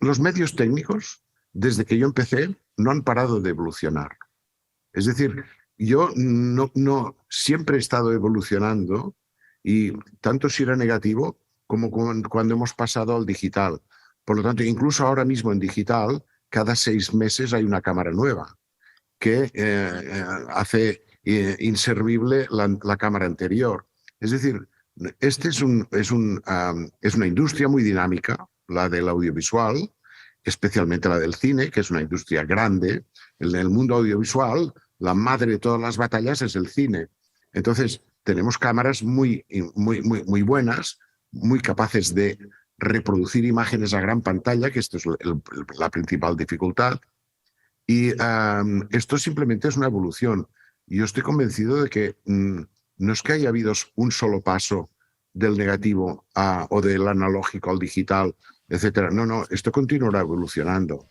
Los medios técnicos, desde que yo empecé, no han parado de evolucionar. Es decir, yo no siempre he estado evolucionando, y tanto si era negativo como cuando hemos pasado al digital. Por lo tanto, incluso ahora mismo en digital, cada 6 meses hay una cámara nueva que hace inservible la cámara anterior. Es decir, es una industria muy dinámica, la del audiovisual, especialmente la del cine, que es una industria grande. En el mundo audiovisual, la madre de todas las batallas es el cine. Entonces, tenemos cámaras muy buenas, muy capaces de reproducir imágenes a gran pantalla, que esto es la principal dificultad. Y esto simplemente es una evolución. Yo estoy convencido de que no es que haya habido un solo paso del negativo o del analógico al digital, etc. No, esto continuará evolucionando.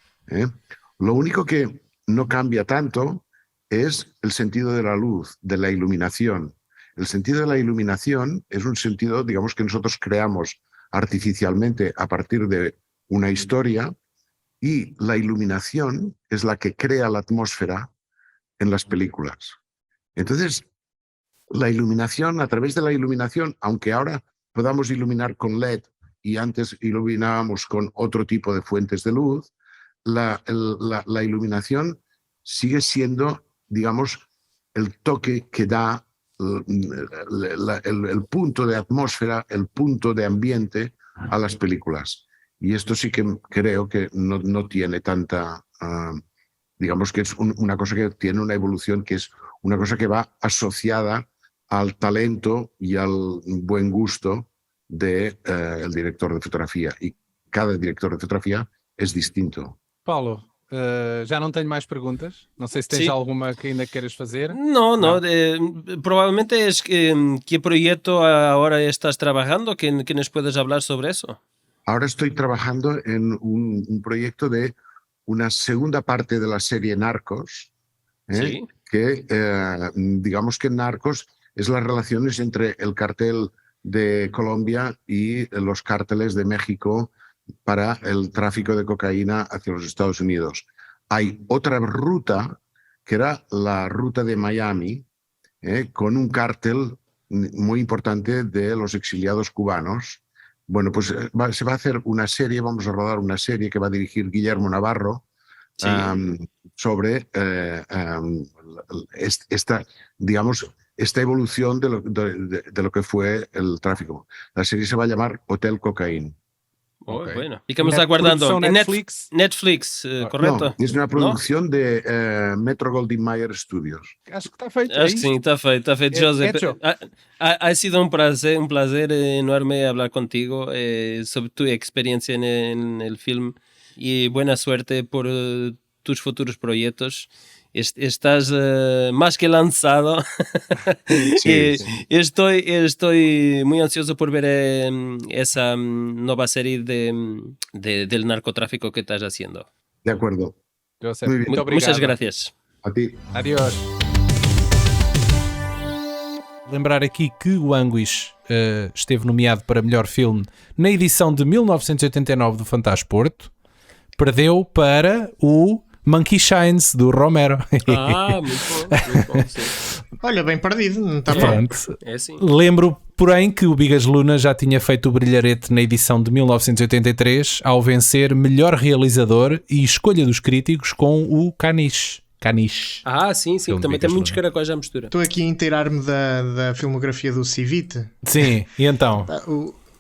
Lo único que no cambia tanto es el sentido de la luz, de la iluminación. El sentido de la iluminación es un sentido, digamos, que nosotros creamos artificialmente a partir de una historia, y la iluminación es la que crea la atmósfera en las películas. Entonces, la iluminación, a través de la iluminación, aunque ahora podamos iluminar con LED y antes iluminábamos con otro tipo de fuentes de luz, la iluminación sigue siendo, digamos, el toque que da el punto de atmósfera, el punto de ambiente a las películas. Y esto sí que creo que no tiene tanta, digamos que es una cosa que tiene una evolución, que es una cosa que va asociada al talento y al buen gusto del director de fotografía. Y cada director de fotografía es distinto. Paulo, já não tenho mais perguntas. Não sei se tens alguma que ainda queres fazer. No. Probablemente es ¿qué proyecto ahora estás trabajando? ¿Que nos puedes hablar sobre eso? Ahora estoy trabajando en un proyecto de una segunda parte de la serie Narcos, que digamos que Narcos es las relaciones entre el cartel de Colombia y los cárteles de México para el tráfico de cocaína hacia los Estados Unidos. Hay otra ruta, que era la ruta de Miami, con un cártel muy importante de los exiliados cubanos. Bueno, pues se va a hacer una serie, vamos a rodar una serie que va a dirigir Guillermo Navarro, sobre esta evolución de lo que fue el tráfico. La serie se va a llamar Hotel Cocaine. Okay. Bueno. ¿Y qué me está aguardando? Netflix. Netflix, ¿correcto? No, es una producción de Metro-Goldwyn-Mayer Studios. Acho que está feito. Acho que sim, está feito. José, ha sido un placer enorme hablar contigo sobre tu experiencia en el film, y buena suerte por tus futuros proyectos. Estás más que lanzado. Sí. Estoy muy ansioso por ver esa nueva serie del narcotráfico que estás haciendo. De acuerdo. José, Muy bien. muito obrigado. Muchas gracias. A ti. Adiós. Lembrar aqui que o Anguish esteve nomeado para melhor filme na edição de 1989 do Fantasporto. Perdeu para o Monkey Shines, do Romero. Muito bom, sim. Olha, bem perdido, não está mal. Pronto. É assim. Lembro, porém, que o Bigas Luna já tinha feito o brilharete na edição de 1983 ao vencer melhor realizador e escolha dos críticos com o Caniche. Ah, sim, que também tem muitos caracóis à mistura. Estou aqui a inteirar-me da filmografia do Civite. Sim, e então?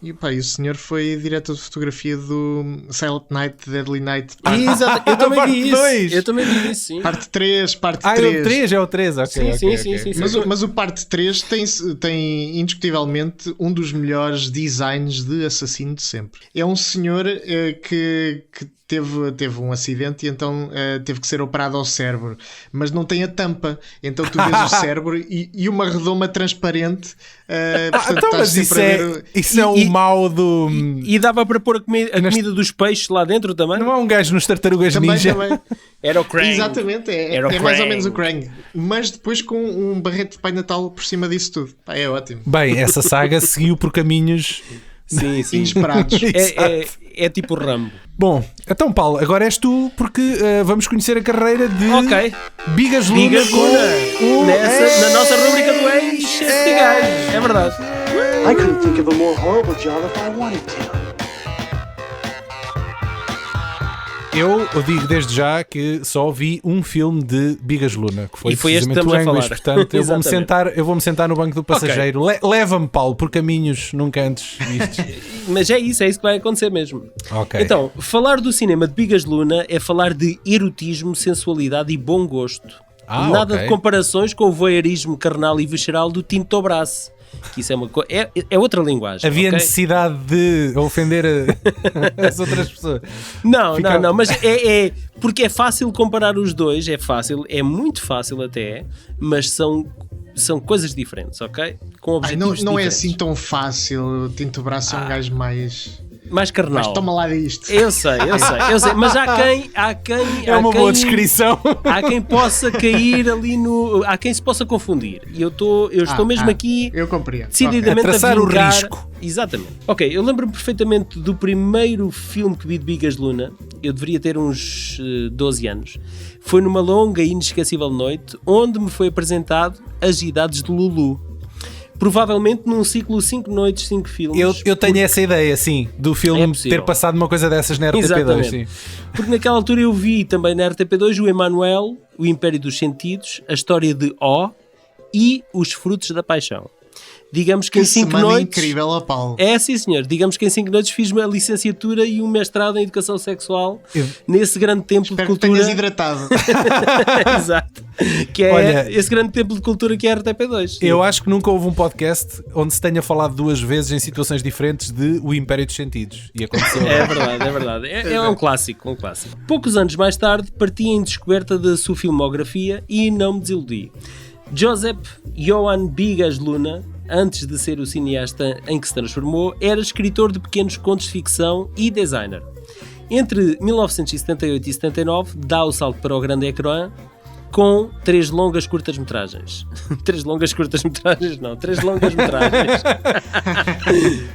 E o senhor foi diretor de fotografia do Silent Night, Deadly Night. Exato, eu também vi isso. Dois. Eu também vi isso, sim. Parte 3, parte 3. Ah, o 3 é o 3, ok. Sim. Mas o parte 3 tem indiscutivelmente um dos melhores designs de assassino de sempre. É um senhor que teve um acidente e então teve que ser operado ao cérebro, mas não tem a tampa, então tu vês o cérebro e uma redoma transparente. Portanto, Então, mas isso é o mal do... E dava para pôr a comida dos peixes lá dentro também? Não há um gajo nos Tartarugas Ninja? Também. Era o Krang. Exatamente, é mais ou menos o Krang, mas depois com um barrete de Pai Natal por cima disso tudo. É ótimo. Bem, essa saga seguiu por caminhos... Sim. Inesperados. É tipo Rambo. Bom, então Paulo, agora és tu, porque vamos conhecer a carreira de Bigas Luna na nossa rubrica do ex de gajo. É verdade. I couldn't think of a more horrible job if I wanted to. Eu digo desde já que só vi um filme de Bigas Luna, que foi este que precisamente estamos o a Angus, falar. portanto eu vou-me sentar no banco do passageiro. Leva-me, Paulo, por caminhos nunca antes vistos. Mas é isso que vai acontecer mesmo. Ok. Então, falar do cinema de Bigas Luna é falar de erotismo, sensualidade e bom gosto. Nada de comparações com o voyeurismo carnal e visceral do Tinto Braço. Que isso é outra linguagem. Havia necessidade de ofender as outras pessoas. Não, mas é porque é fácil comparar os dois, é muito fácil até, mas são coisas diferentes, ok? Com objetivos não diferentes. é assim tão fácil. O Tinto Braço é um gajo mais carnal. Mas toma lá disto. Eu sei, mas há quem é uma boa descrição. Há quem possa cair ali há quem se possa confundir. E eu estou mesmo aqui eu compreendo. Decididamente a traçar vingar, o risco. Exatamente. Ok, eu lembro-me perfeitamente do primeiro filme que vi de Bigas Luna. Eu deveria ter uns 12 anos. Foi numa longa e inesquecível noite onde me foi apresentado As Idades de Lulu. Provavelmente num ciclo 5 noites, 5 filmes. Eu tenho essa ideia, sim, do filme ter passado uma coisa dessas na RTP2. Sim. Porque naquela altura eu vi também na RTP2 o Emanuel, o Império dos Sentidos, a história de O e Os Frutos da Paixão. Digamos que em 5 noites... incrível, ó Paulo. É, sim senhor. Digamos que em 5 noites fiz uma licenciatura e um mestrado em Educação Sexual nesse grande templo de cultura. Que tenhas hidratado. Exato. Que é esse grande templo de cultura que é a RTP2. Eu acho que nunca houve um podcast onde se tenha falado 2 vezes em situações diferentes de O Império dos Sentidos. E aconteceu. É verdade. É um clássico, Poucos anos mais tarde parti em descoberta da sua filmografia e não me desiludi. Josep Joan Bigas Luna, antes de ser o cineasta em que se transformou, era escritor de pequenos contos de ficção e designer. Entre 1978 e 79, dá o salto para o grande ecrã com 3 longas curtas-metragens. 3 longas metragens.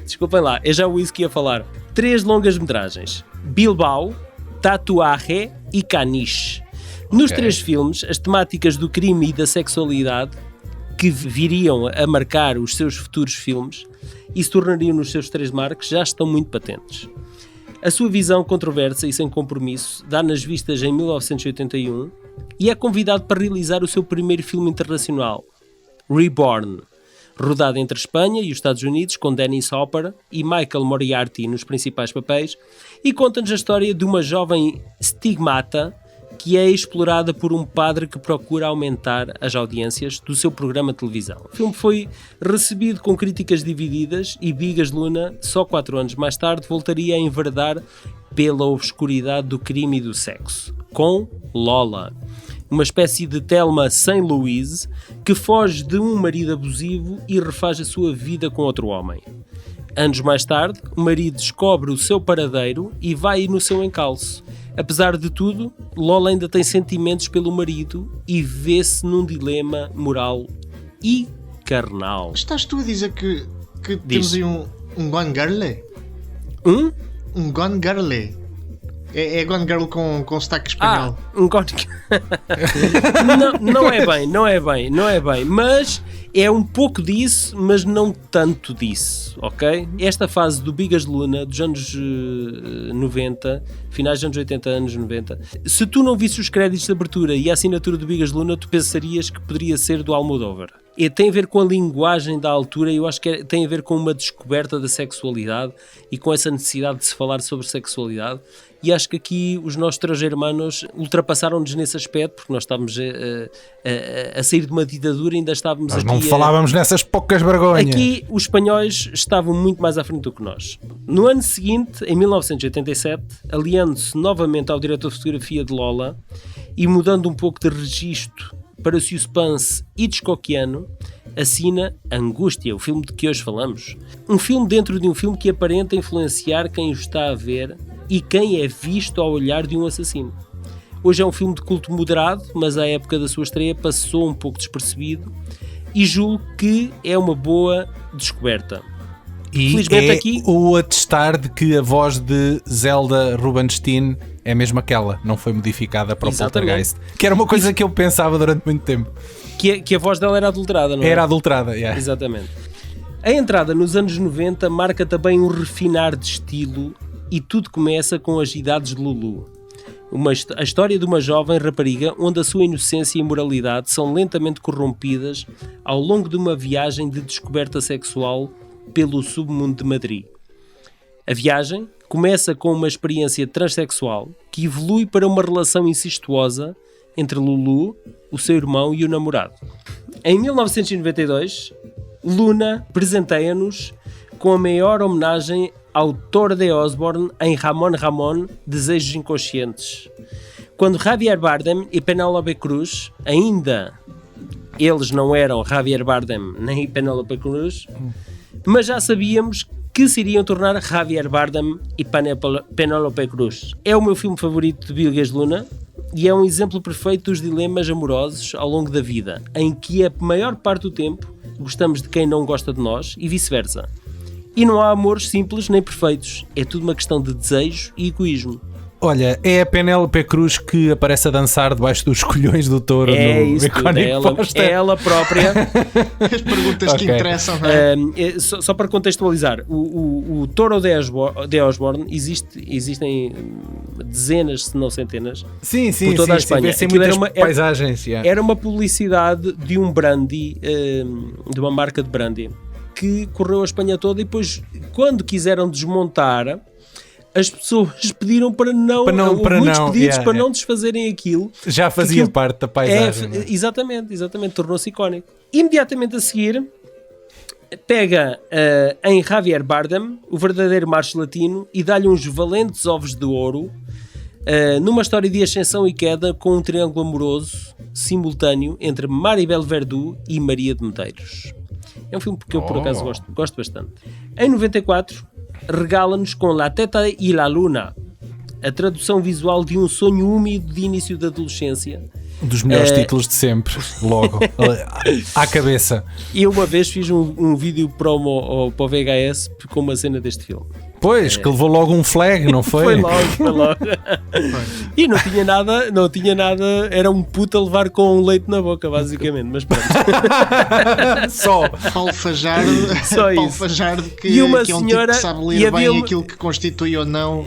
Desculpem lá, é já o isso que ia falar. 3 longas-metragens. Bilbao, Tatuaje e Caniche. Nos 3 filmes, as temáticas do crime e da sexualidade que viriam a marcar os seus futuros filmes e se tornariam nos seus 3 marcos já estão muito patentes. A sua visão controversa e sem compromisso dá nas vistas em 1981 e é convidado para realizar o seu primeiro filme internacional, Reborn, rodado entre a Espanha e os Estados Unidos com Dennis Hopper e Michael Moriarty nos principais papéis, e conta-nos a história de uma jovem stigmata que é explorada por um padre que procura aumentar as audiências do seu programa de televisão. O filme foi recebido com críticas divididas e Bigas Luna, só 4 anos mais tarde, voltaria a enveredar pela obscuridade do crime e do sexo, com Lola, uma espécie de Thelma sem Louise que foge de um marido abusivo e refaz a sua vida com outro homem. Anos mais tarde, o marido descobre o seu paradeiro e vai no seu encalço. Apesar de tudo, Lola ainda tem sentimentos pelo marido e vê-se num dilema moral e carnal. Estás tu a dizer que temos aí um Gone Girl? Um Gone Girl? É Gone Girl com sotaque espanhol. Um Gone não é bem, mas é um pouco disso, mas não tanto disso, ok? Esta fase do Bigas Luna, dos anos 90, finais dos anos 80, anos 90, se tu não visses os créditos de abertura e a assinatura do Bigas Luna, tu pensarias que poderia ser do Almodóvar. E tem a ver com a linguagem da altura, eu acho que tem a ver com uma descoberta da sexualidade e com essa necessidade de se falar sobre sexualidade. E acho que aqui os nossos três hermanos ultrapassaram-nos nesse aspecto, porque nós estávamos a sair de uma ditadura e ainda estávamos nós aqui... não falávamos nessas poucas vergonhas. Aqui os espanhóis estavam muito mais à frente do que nós. No ano seguinte, em 1987, aliando-se novamente ao diretor de fotografia de Lola e mudando um pouco de registro para suspense Hitchcockiano, assina Angústia, o filme de que hoje falamos. Um filme dentro de um filme que aparenta influenciar quem o está a ver e quem é visto ao olhar de um assassino. Hoje é um filme de culto moderado, mas à época da sua estreia passou um pouco despercebido e julgo que é uma boa descoberta. E felizmente é aqui o atestar de que a voz de Zelda Rubinstein é mesmo aquela, não foi modificada para o Poltergeist. Que era uma coisa que eu pensava durante muito tempo. Que a voz dela era adulterada, não é? Era adulterada, yeah. Exatamente. A entrada nos anos 90 marca também um refinar de estilo e tudo começa com as idades de Lulu. A história de uma jovem rapariga onde a sua inocência e moralidade são lentamente corrompidas ao longo de uma viagem de descoberta sexual pelo submundo de Madrid. A viagem começa com uma experiência transexual que evolui para uma relação incestuosa entre Lulu, o seu irmão e o namorado. Em 1992, Luna presenteia-nos com a maior homenagem ao Thor de Osborne em Ramón, Desejos Inconscientes. Quando Javier Bardem e Penélope Cruz, ainda eles não eram Javier Bardem nem Penélope Cruz, mas já sabíamos que se iriam tornar Javier Bardem e Penélope Cruz. É o meu filme favorito de Bigas Luna e é um exemplo perfeito dos dilemas amorosos ao longo da vida, em que a maior parte do tempo gostamos de quem não gosta de nós e vice-versa. E não há amores simples nem perfeitos, é tudo uma questão de desejo e egoísmo. Olha, é a Penélope Cruz que aparece a dançar debaixo dos colhões do touro no Iconic Poster. É ela própria. As perguntas que interessam, não é? Só para contextualizar, o Touro de Osborne existem dezenas, se não centenas, por toda a Espanha. Sim, muitas paisagens. Era uma publicidade de um brandy, de uma marca de brandy, que correu a Espanha toda e depois, quando quiseram desmontar, as pessoas pediram para não desfazerem aquilo. Já fazia parte da paisagem. Exatamente, tornou-se icónico. Imediatamente a seguir, pega em Javier Bardem, o verdadeiro macho latino, e dá-lhe uns valentes ovos de ouro, numa história de ascensão e queda com um triângulo amoroso simultâneo entre Maribel Verdú e Maria de Medeiros. É um filme que eu, por acaso, gosto bastante. Em 94, regala-nos com La Teta y la Luna, a tradução visual de um sonho úmido de início da adolescência. Um dos melhores títulos de sempre, logo, à cabeça. E uma vez fiz um vídeo promo para o VHS com uma cena deste filme. Pois, que levou logo um flag, não foi? Foi logo. E não tinha nada, era um puto a levar com um leite na boca, basicamente, mas pronto. Só. Alfajardo que é um tipo que sabe ler bem aquilo que constitui ou não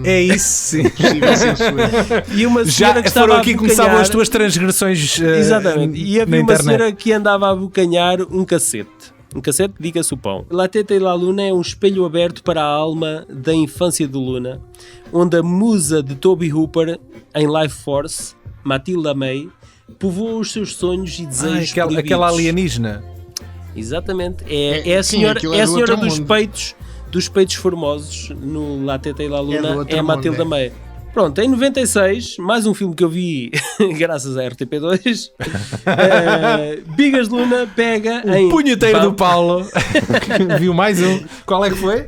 é isso, sim. Possível censura. E uma senhora que foram aqui que começavam as tuas transgressões exatamente. E havia uma senhora que andava a abocanhar um cassete. Um cassete, diga-se o pão. La Teta y la Luna é um espelho aberto para a alma da infância de Luna, onde a musa de Toby Hooper, em Life Force, Matilda May, povoa os seus sonhos e desejos proibidos. Aquela alienígena. Exatamente. É a senhora dos peitos formosos no La Teta y la Luna, é a Matilda May. Pronto, em 96, mais um filme que eu vi graças à RTP2, Bigas Luna pega em... Punheteiro do Paulo. Viu mais um. Qual é que foi?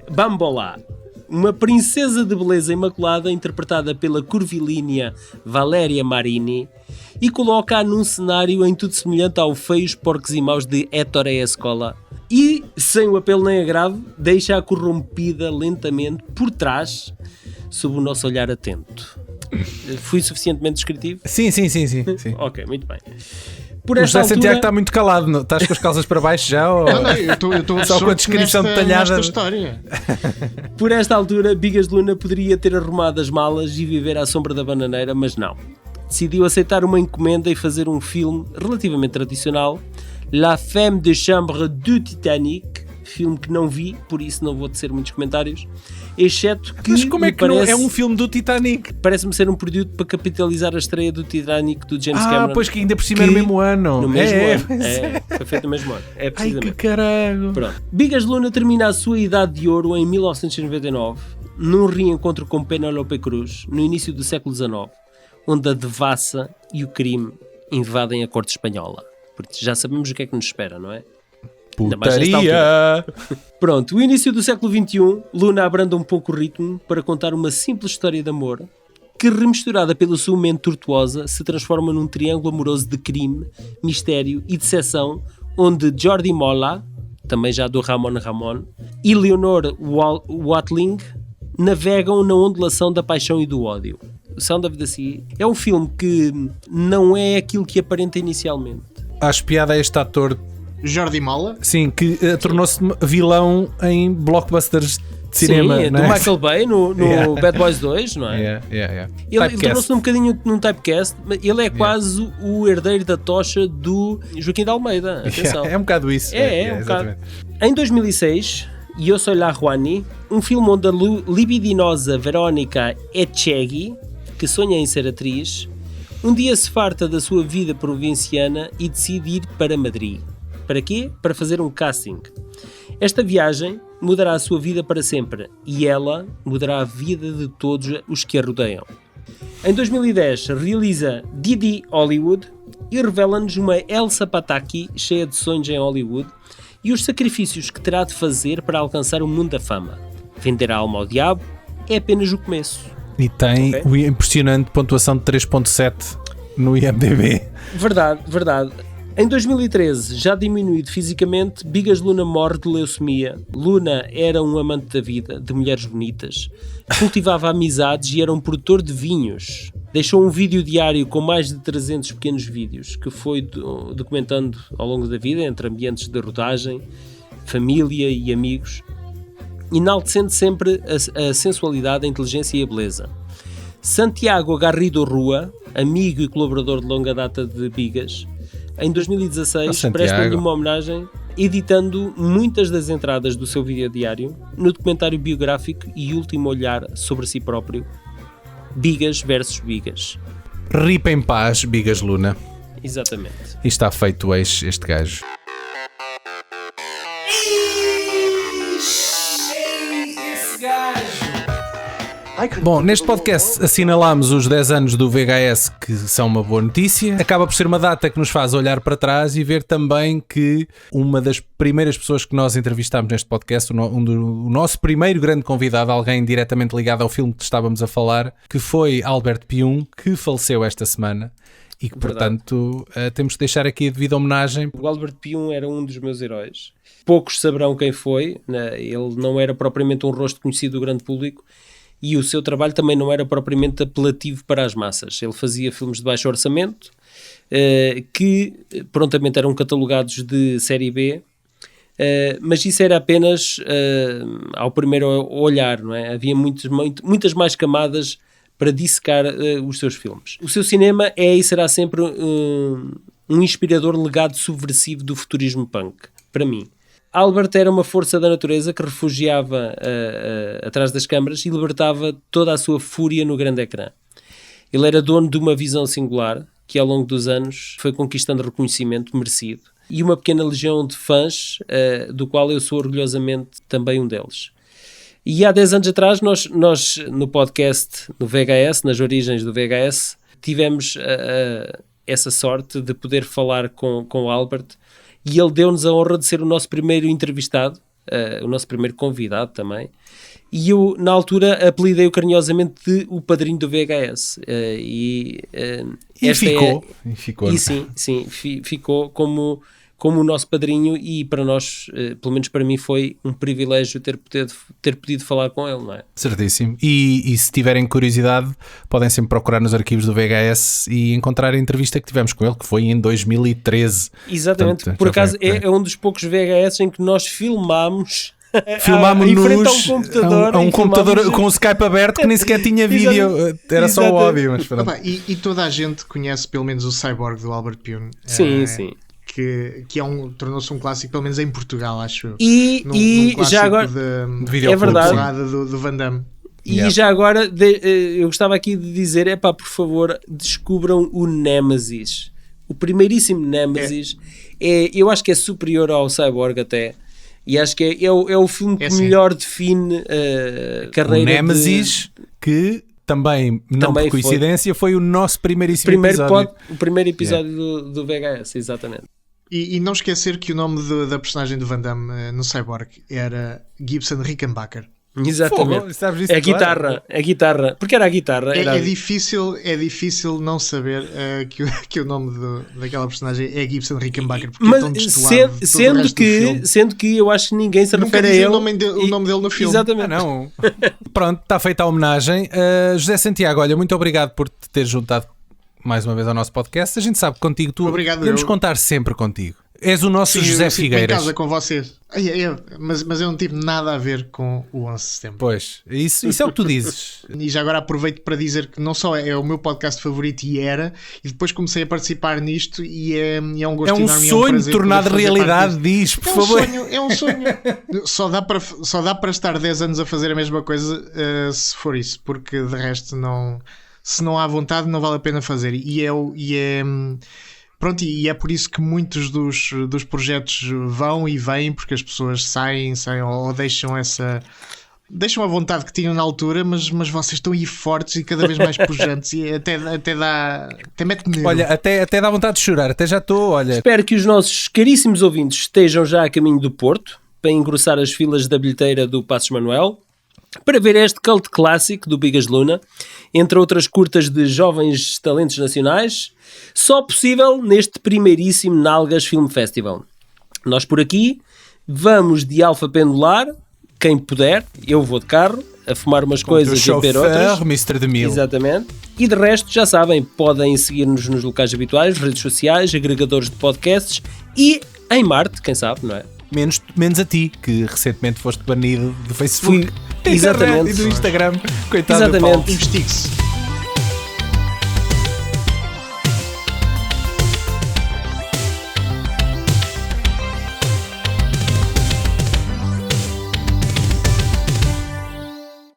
Bambolá. Uma princesa de beleza imaculada interpretada pela curvilínea Valéria Marini e coloca-a num cenário em tudo semelhante ao Feios, Porcos e Maus de Ettore Escola. E, sem o apelo nem agravo, deixa-a corrompida lentamente por trás, sob o nosso olhar atento. Fui suficientemente descritivo? Sim. Ok, muito bem. Por O esta José Santiago altura, está muito calado, não? Estás com as calças para baixo já? Ou... Não, eu estou Só com a descrição detalhada. nesta história. por esta altura, Bigas Luna poderia ter arrumado as malas e viver à sombra da bananeira, mas não. Decidiu aceitar uma encomenda e fazer um filme relativamente tradicional, La Femme de Chambre du Titanic, filme que não vi, por isso não vou tecer muitos comentários, exceto que Mas como é me que não parece, é um filme do Titanic? parece-me ser um período para capitalizar a estreia do Titanic do James Cameron. Pois que ainda por cima é no mesmo ano. No mesmo ano. Foi feito no mesmo ano. É Ai, precisamente. que caralho. Pronto. Bigas Luna termina a sua idade de ouro em 1999, num reencontro com Penélope Cruz, no início do século XIX, onde a devassa e o crime invadem a corte espanhola. Porque já sabemos o que é que nos espera, não é? Ainda mais nesta Putaria. Pronto, o início do século XXI, Luna abranda um pouco o ritmo para contar uma simples história de amor que, remisturada pela sua mente tortuosa, se transforma num triângulo amoroso de crime, mistério e decepção, onde Jordi Mola, também já do Ramon, e Leonor Watling navegam na ondulação da paixão e do ódio. Sound of the Sea é um filme que não é aquilo que aparenta inicialmente. Acho piada a este ator, Jordi Mola. sim, que tornou-se vilão em blockbusters de cinema. Sim, não do é? Michael Bay no Yeah. Bad Boys 2, não é? Yeah. Ele Typecast. tornou-se um bocadinho num typecast, mas ele é quase o herdeiro da tocha do Joaquim de Almeida. Atenção. É um bocado isso. É um bocado. exatamente. Em 2006, Eu Soy La Juani, um filme onde a libidinosa Verónica Echegui, que sonha em ser atriz, um dia se farta da sua vida provinciana e decide ir para Madrid. Para quê? Para fazer um casting. Esta viagem mudará a sua vida para sempre e ela mudará a vida de todos os que a rodeiam. Em 2010 realiza Didi Hollywood e revela-nos uma Elsa Pataki cheia de sonhos em Hollywood e os sacrifícios que terá de fazer para alcançar o mundo da fama. Vender a alma ao diabo é apenas o começo. E tem Ok. o impressionante pontuação de 3.7 no IMDb. Verdade. Em 2013, já diminuído fisicamente, Bigas Luna morre de leucemia. Luna era um amante da vida, de mulheres bonitas, cultivava amizades e era um produtor de vinhos. Deixou um vídeo diário com mais de 300 pequenos vídeos, que foi documentando ao longo da vida, entre ambientes de rodagem, família e amigos, enaltecendo sempre a sensualidade, a inteligência e a beleza. Santiago Garrido Rua, amigo e colaborador de longa data de Bigas, em 2016 presta-lhe uma homenagem editando muitas das entradas do seu vídeo diário no documentário biográfico e último olhar sobre si próprio, Bigas versus Bigas. Ripa em paz, Bigas Luna. Exatamente. E está feito este gajo. Bom, neste podcast assinalámos os 10 anos do VHS, que são uma boa notícia. Acaba por ser uma data que nos faz olhar para trás e ver também que uma das primeiras pessoas que nós entrevistámos neste podcast, o nosso primeiro grande convidado, alguém diretamente ligado ao filme que estávamos a falar, que foi Albert Pyun, que faleceu esta semana. E que, portanto, temos que deixar aqui a devida homenagem. O Albert Pyun era um dos meus heróis. Poucos saberão quem foi, né? Ele não era propriamente um rosto conhecido do grande público e o seu trabalho também não era propriamente apelativo para as massas. Ele fazia filmes de baixo orçamento que prontamente eram catalogados de série B, mas isso era apenas ao primeiro olhar, não é? Havia muitas mais camadas para dissecar os seus filmes. O seu cinema é e será sempre um inspirador legado subversivo do futurismo punk, para mim. Albert era uma força da natureza que refugiava atrás das câmaras e libertava toda a sua fúria no grande ecrã. Ele era dono de uma visão singular que ao longo dos anos foi conquistando reconhecimento merecido e uma pequena legião de fãs, do qual eu sou orgulhosamente também um deles. E há 10 anos atrás nós no podcast, no VHS, nas origens do VHS, tivemos essa sorte de poder falar com o Albert e ele deu-nos a honra de ser o nosso primeiro entrevistado, o nosso primeiro convidado também, e eu na altura apelidei-o carinhosamente de o padrinho do VHS. E ficou. Ficou como como o nosso padrinho, e para nós, pelo menos para mim, foi um privilégio ter podido falar com ele, não é? Certíssimo. E se tiverem curiosidade, podem sempre procurar nos arquivos do VHS e encontrar a entrevista que tivemos com ele, que foi em 2013. Exatamente. Portanto, por acaso é um dos poucos VHS em que nós filmámos Filmámos-nos em frente a um computador, a um computador com o Skype aberto que nem sequer tinha vídeo, era só o áudio. Mas e toda a gente conhece pelo menos o Cyborg do Albert Pyun. Sim, sim. Que tornou-se um clássico, pelo menos em Portugal, acho eu. E já agora é verdade do Van Damme. E já agora eu gostava aqui de dizer, por favor, descubram o Nemesis. O primeiríssimo Nemesis eu acho que é superior ao Cyborg até. E acho que é o filme que melhor define a carreira o Nemesis, que também, não por coincidência, foi o nosso primeiríssimo episódio. O primeiro episódio do VHS, exatamente. E não esquecer que o nome da personagem do Van Damme no Cyborg era Gibson Rickenbacker. Exatamente. Fogo, a guitarra, porque era a guitarra. É difícil não saber que o nome daquela personagem é Gibson Rickenbacker, porque mas é tão destoado sendo que eu acho que ninguém se refere a ele. O nome dele no filme. Exatamente. Não. Pronto, está feita a homenagem. José Santiago, olha, muito obrigado por te ter juntado mais uma vez ao nosso podcast. A gente sabe que contigo podemos contar sempre contigo. És o nosso José Figueiras. Em casa com vocês. Mas eu não tive nada a ver com o 11 de setembro. Pois, isso é o que tu dizes. E já agora aproveito para dizer que não só é o meu podcast favorito e depois comecei a participar nisto e é um gosto enorme. É um sonho tornado realidade, diz, por favor. É um sonho. Só dá para estar 10 anos a fazer a mesma coisa se for isso, porque de resto se não há vontade não vale a pena fazer. Pronto, e é por isso que muitos dos projetos vão e vêm, porque as pessoas saem ou deixam a vontade que tinham na altura, mas vocês estão aí fortes e cada vez mais pujantes e até mete medo. Olha, até dá vontade de chorar, até já estou, olha. Espero que os nossos caríssimos ouvintes estejam já a caminho do Porto, para engrossar as filas da bilheteira do Passos Manuel, para ver este cult clássico do Bigas Luna, entre outras curtas de jovens talentos nacionais, só possível neste primeiríssimo Nalgas Film Festival. Nós por aqui vamos de Alfa pendular, quem puder, eu vou de carro, a fumar umas coisas e a beber outras. Mr. DeMille. Exatamente. E de resto, já sabem, podem seguir-nos nos locais habituais, redes sociais, agregadores de podcasts e em Marte, quem sabe, não é? Menos a ti, que recentemente foste banido do Facebook, Exatamente. e do Instagram. Coitado Exatamente. do Paulo. Investigue-se.